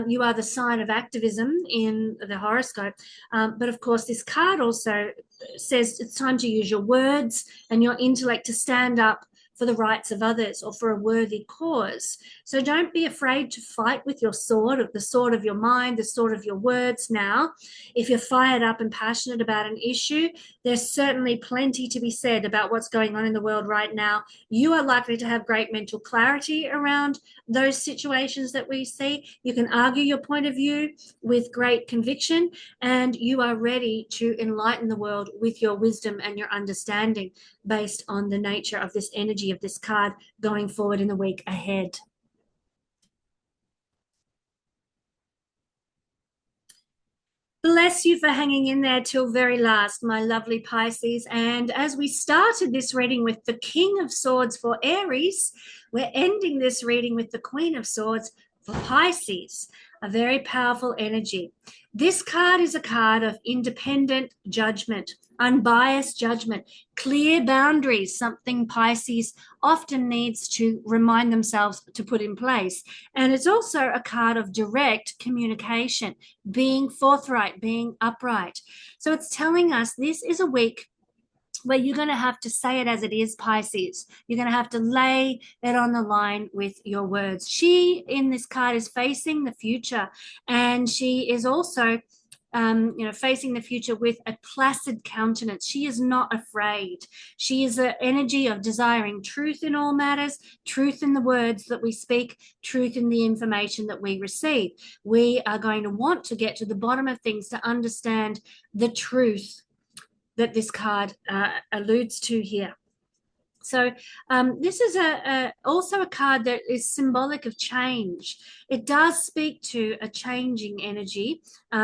A: You are the sign of activism in the horoscope. But of course, this card also says it's time to use your words and your intellect to stand up for the rights of others or for a worthy cause. So don't be afraid to fight with your sword, the sword of your mind, the sword of your words now. If you're fired up and passionate about an issue, there's certainly plenty to be said about what's going on in the world right now. You are likely to have great mental clarity around those situations that we see. You can argue your point of view with great conviction, and you are ready to enlighten the world with your wisdom and your understanding based on the nature of this energy of this card going forward in the week ahead. Bless you for hanging in there till very last, my lovely Pisces. And as we started this reading with the King of Swords for Aries, we're ending this reading with the Queen of Swords for Pisces, a very powerful energy. This card is a card of independent judgment, unbiased judgment, clear boundaries, something Pisces often needs to remind themselves to put in place. And it's also a card of direct communication, being forthright, being upright. So it's telling us this is a week where you're going to have to say it as it is, Pisces. You're going to have to lay it on the line with your words. She, in this card, is facing the future, and she is also facing the future with a placid countenance. She is not afraid. She is an energy of desiring truth in all matters, truth in the words that we speak, truth in the information that we receive. We are going to want to get to the bottom of things to understand the truth that this card alludes to here. So this is also a card that is symbolic of change. It does speak to a changing energy.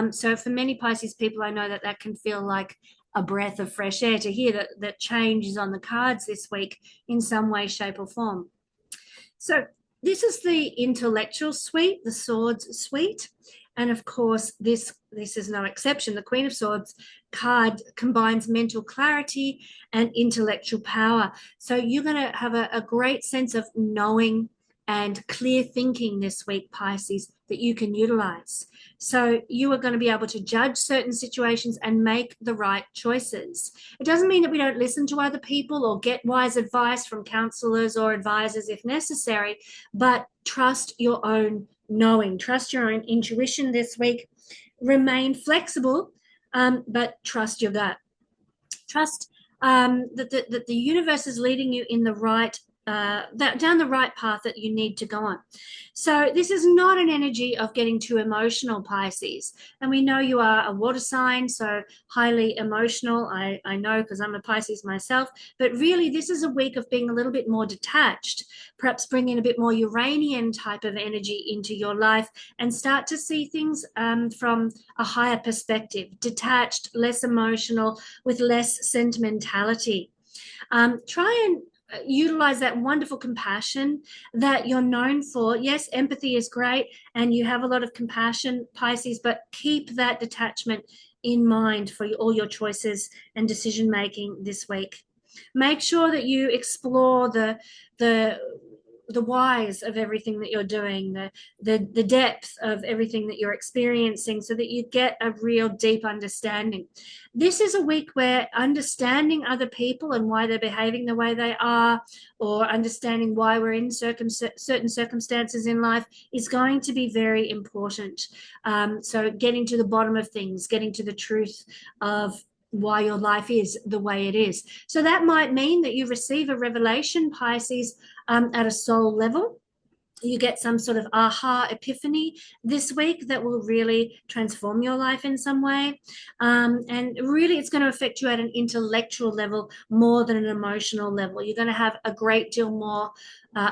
A: So for many Pisces people, I know that can feel like a breath of fresh air to hear that change is on the cards this week in some way, shape, or form. So this is the intellectual suite, the Swords suite. And of course, this is no exception. The Queen of Swords card combines mental clarity and intellectual power. So you're going to have a great sense of knowing and clear thinking this week, Pisces, that you can utilize. So you are going to be able to judge certain situations and make the right choices. It doesn't mean that we don't listen to other people or get wise advice from counselors or advisors if necessary, but trust your own knowing, trust your own intuition this week. Remain flexible, but trust your gut. Trust that the universe is leading you in the right down the right path that you need to go on. So this is not an energy of getting too emotional, Pisces. And we know you are a water sign, so highly emotional. I know because I'm a Pisces myself. But really, this is a week of being a little bit more detached, perhaps bring in a bit more Uranian type of energy into your life and start to see things from a higher perspective, detached, less emotional, with less sentimentality. Try and utilize that wonderful compassion that you're known for. Yes, empathy is great and you have a lot of compassion, Pisces, but keep that detachment in mind for all your choices and decision making this week. Make sure that you explore the the whys of everything that you're doing, the depth of everything that you're experiencing, so that you get a real deep understanding. This is a week where understanding other people and why they're behaving the way they are, or understanding why we're in certain circumstances in life, is going to be very important. So getting to the bottom of things, getting to the truth of why your life is the way it is. So that might mean that you receive a revelation, Pisces, at a soul level. You get some sort of aha epiphany this week that will really transform your life in some way. And really, it's going to affect you at an intellectual level more than an emotional level. You're going to have a great deal more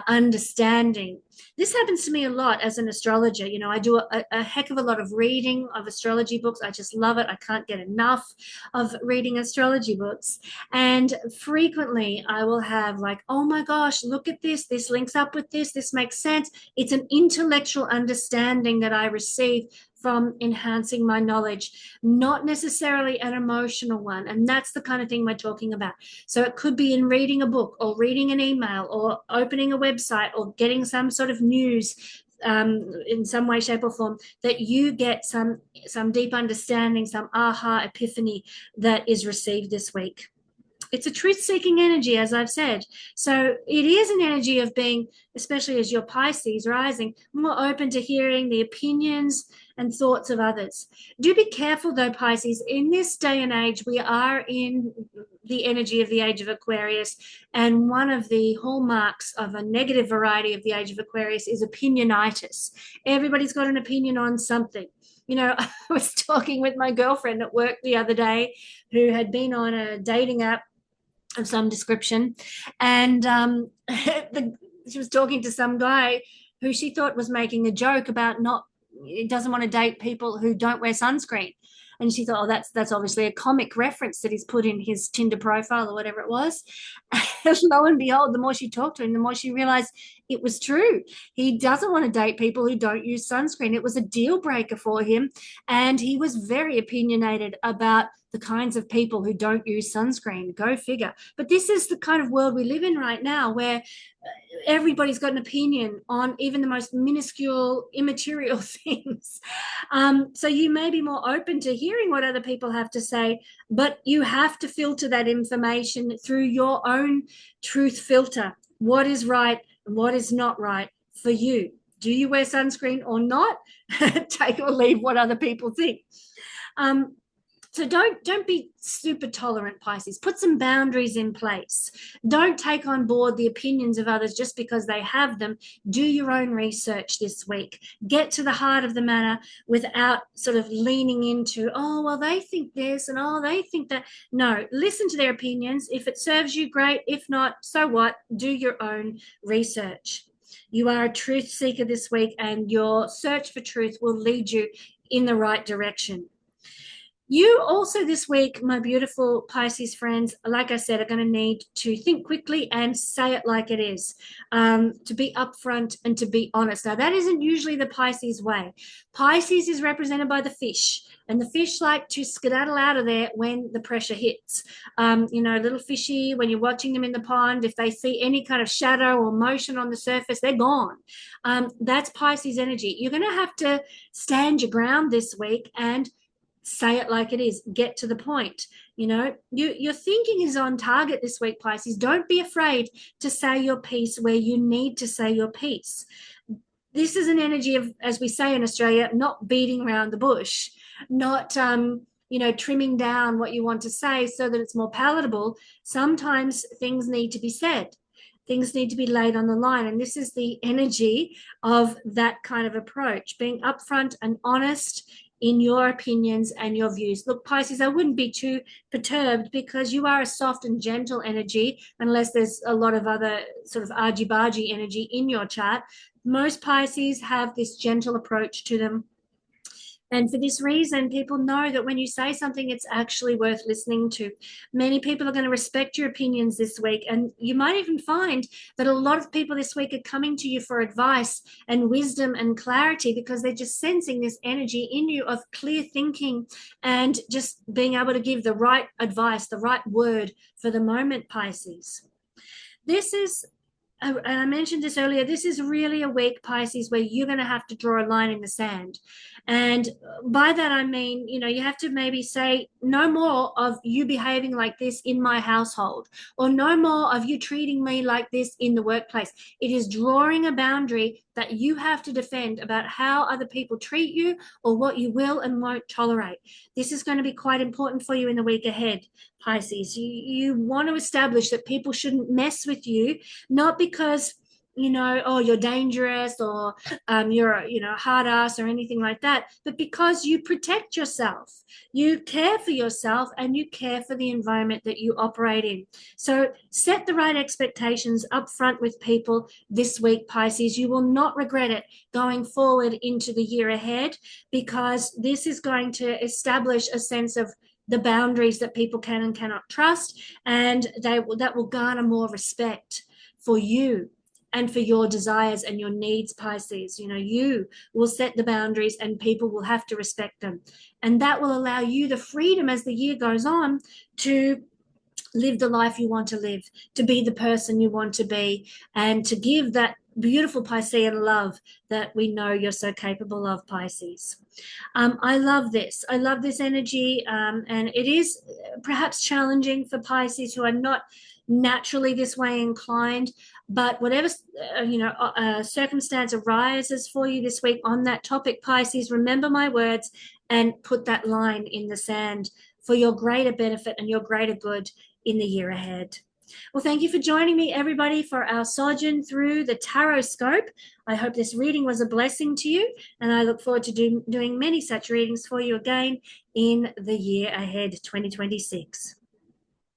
A: understanding. This happens to me a lot as an astrologer. You know, I do a heck of a lot of reading of astrology books. I just love it. I can't get enough of reading astrology books. And frequently I will have like, oh my gosh, look at this. This links up with this. This makes sense. It's an intellectual understanding that I receive from enhancing my knowledge, not necessarily an emotional one. And that's the kind of thing we're talking about. So it could be in reading a book, or reading an email, or opening a website, or getting some sort of news in some way, shape, or form, that you get some deep understanding, some aha epiphany that is received this week. It's a truth-seeking energy, as I've said. So it is an energy of being, especially as your Pisces rising, more open to hearing the opinions and thoughts of others. Do be careful, though, Pisces. In this day and age, we are in the energy of the age of Aquarius, and one of the hallmarks of a negative variety of the age of Aquarius is opinionitis. Everybody's got an opinion on something. You know, I was talking with my girlfriend at work the other day, who had been on a dating app of some description, and she was talking to some guy who she thought was making a joke about doesn't want to date people who don't wear sunscreen. And she thought, oh, that's obviously a comic reference that he's put in his Tinder profile or whatever it was. And lo and behold, the more she talked to him, the more she realized it was true. He doesn't want to date people who don't use sunscreen. It was a deal breaker for him. And he was very opinionated about the kinds of people who don't use sunscreen. Go figure. But this is the kind of world we live in right now, where everybody's got an opinion on even the most minuscule, immaterial things. So you may be more open to hearing what other people have to say, but you have to filter that information through your own truth filter. What is right and what is not right for you? Do you wear sunscreen or not? Take or leave what other people think. So don't be super tolerant, Pisces. Put some boundaries in place. Don't take on board the opinions of others just because they have them. Do your own research this week. Get to the heart of the matter without sort of leaning into, oh, well, they think this and oh, they think that. No, listen to their opinions. If it serves you, great. If not, so what? Do your own research. You are a truth seeker this week, and your search for truth will lead you in the right direction. You also this week, my beautiful Pisces friends, like I said, are going to need to think quickly and say it like it is, to be upfront and to be honest. Now, that isn't usually the Pisces way. Pisces is represented by the fish, and the fish like to skedaddle out of there when the pressure hits. Little fishy, when you're watching them in the pond, if they see any kind of shadow or motion on the surface, they're gone. That's Pisces energy. You're going to have to stand your ground this week and say it like it is. Get to the point. Your thinking is on target this week, Pisces. Don't be afraid to say your piece where you need to say your piece. This is an energy of, as we say in Australia, not beating around the bush, not trimming down what you want to say so that it's more palatable. Sometimes things need to be said. Things need to be laid on the line. And this is the energy of that kind of approach, being upfront and honest in your opinions and your views. Look, Pisces, I wouldn't be too perturbed, because you are a soft and gentle energy, unless there's a lot of other sort of argy-bargy energy in your chart. Most Pisces have this gentle approach to them. And for this reason, people know that when you say something, it's actually worth listening to. Many people are going to respect your opinions this week. And you might even find that a lot of people this week are coming to you for advice and wisdom and clarity, because they're just sensing this energy in you of clear thinking and just being able to give the right advice, the right word for the moment, Pisces. This is and I mentioned this earlier, this is really a week, Pisces, where you're going to have to draw a line in the sand. And by that, I mean, you have to maybe say, no more of you behaving like this in my household, or no more of you treating me like this in the workplace. It is drawing a boundary that you have to defend about how other people treat you or what you will and won't tolerate. This is going to be quite important for you in the week ahead, Pisces. You want to establish that people shouldn't mess with you, not because oh, you're dangerous, or you're hard ass or anything like that, but because you protect yourself, you care for yourself, and you care for the environment that you operate in. So set the right expectations up front with people this week, Pisces. You will not regret it going forward into the year ahead, because this is going to establish a sense of the boundaries that people can and cannot trust, and that will garner more respect for you and for your desires and your needs, Pisces. You will set the boundaries and people will have to respect them. And that will allow you the freedom as the year goes on to live the life you want to live, to be the person you want to be, and to give that beautiful Piscean love that we know you're so capable of, Pisces. I love this. I love this energy, and it is perhaps challenging for Pisces who are not naturally this way inclined, but whatever circumstance arises for you this week on that topic, Pisces, remember my words and put that line in the sand for your greater benefit and your greater good in the year ahead. Well, thank you for joining me, everybody, for our sojourn through the Taroscope. I hope this reading was a blessing to you, and I look forward to doing many such readings for you again in the year ahead, 2026.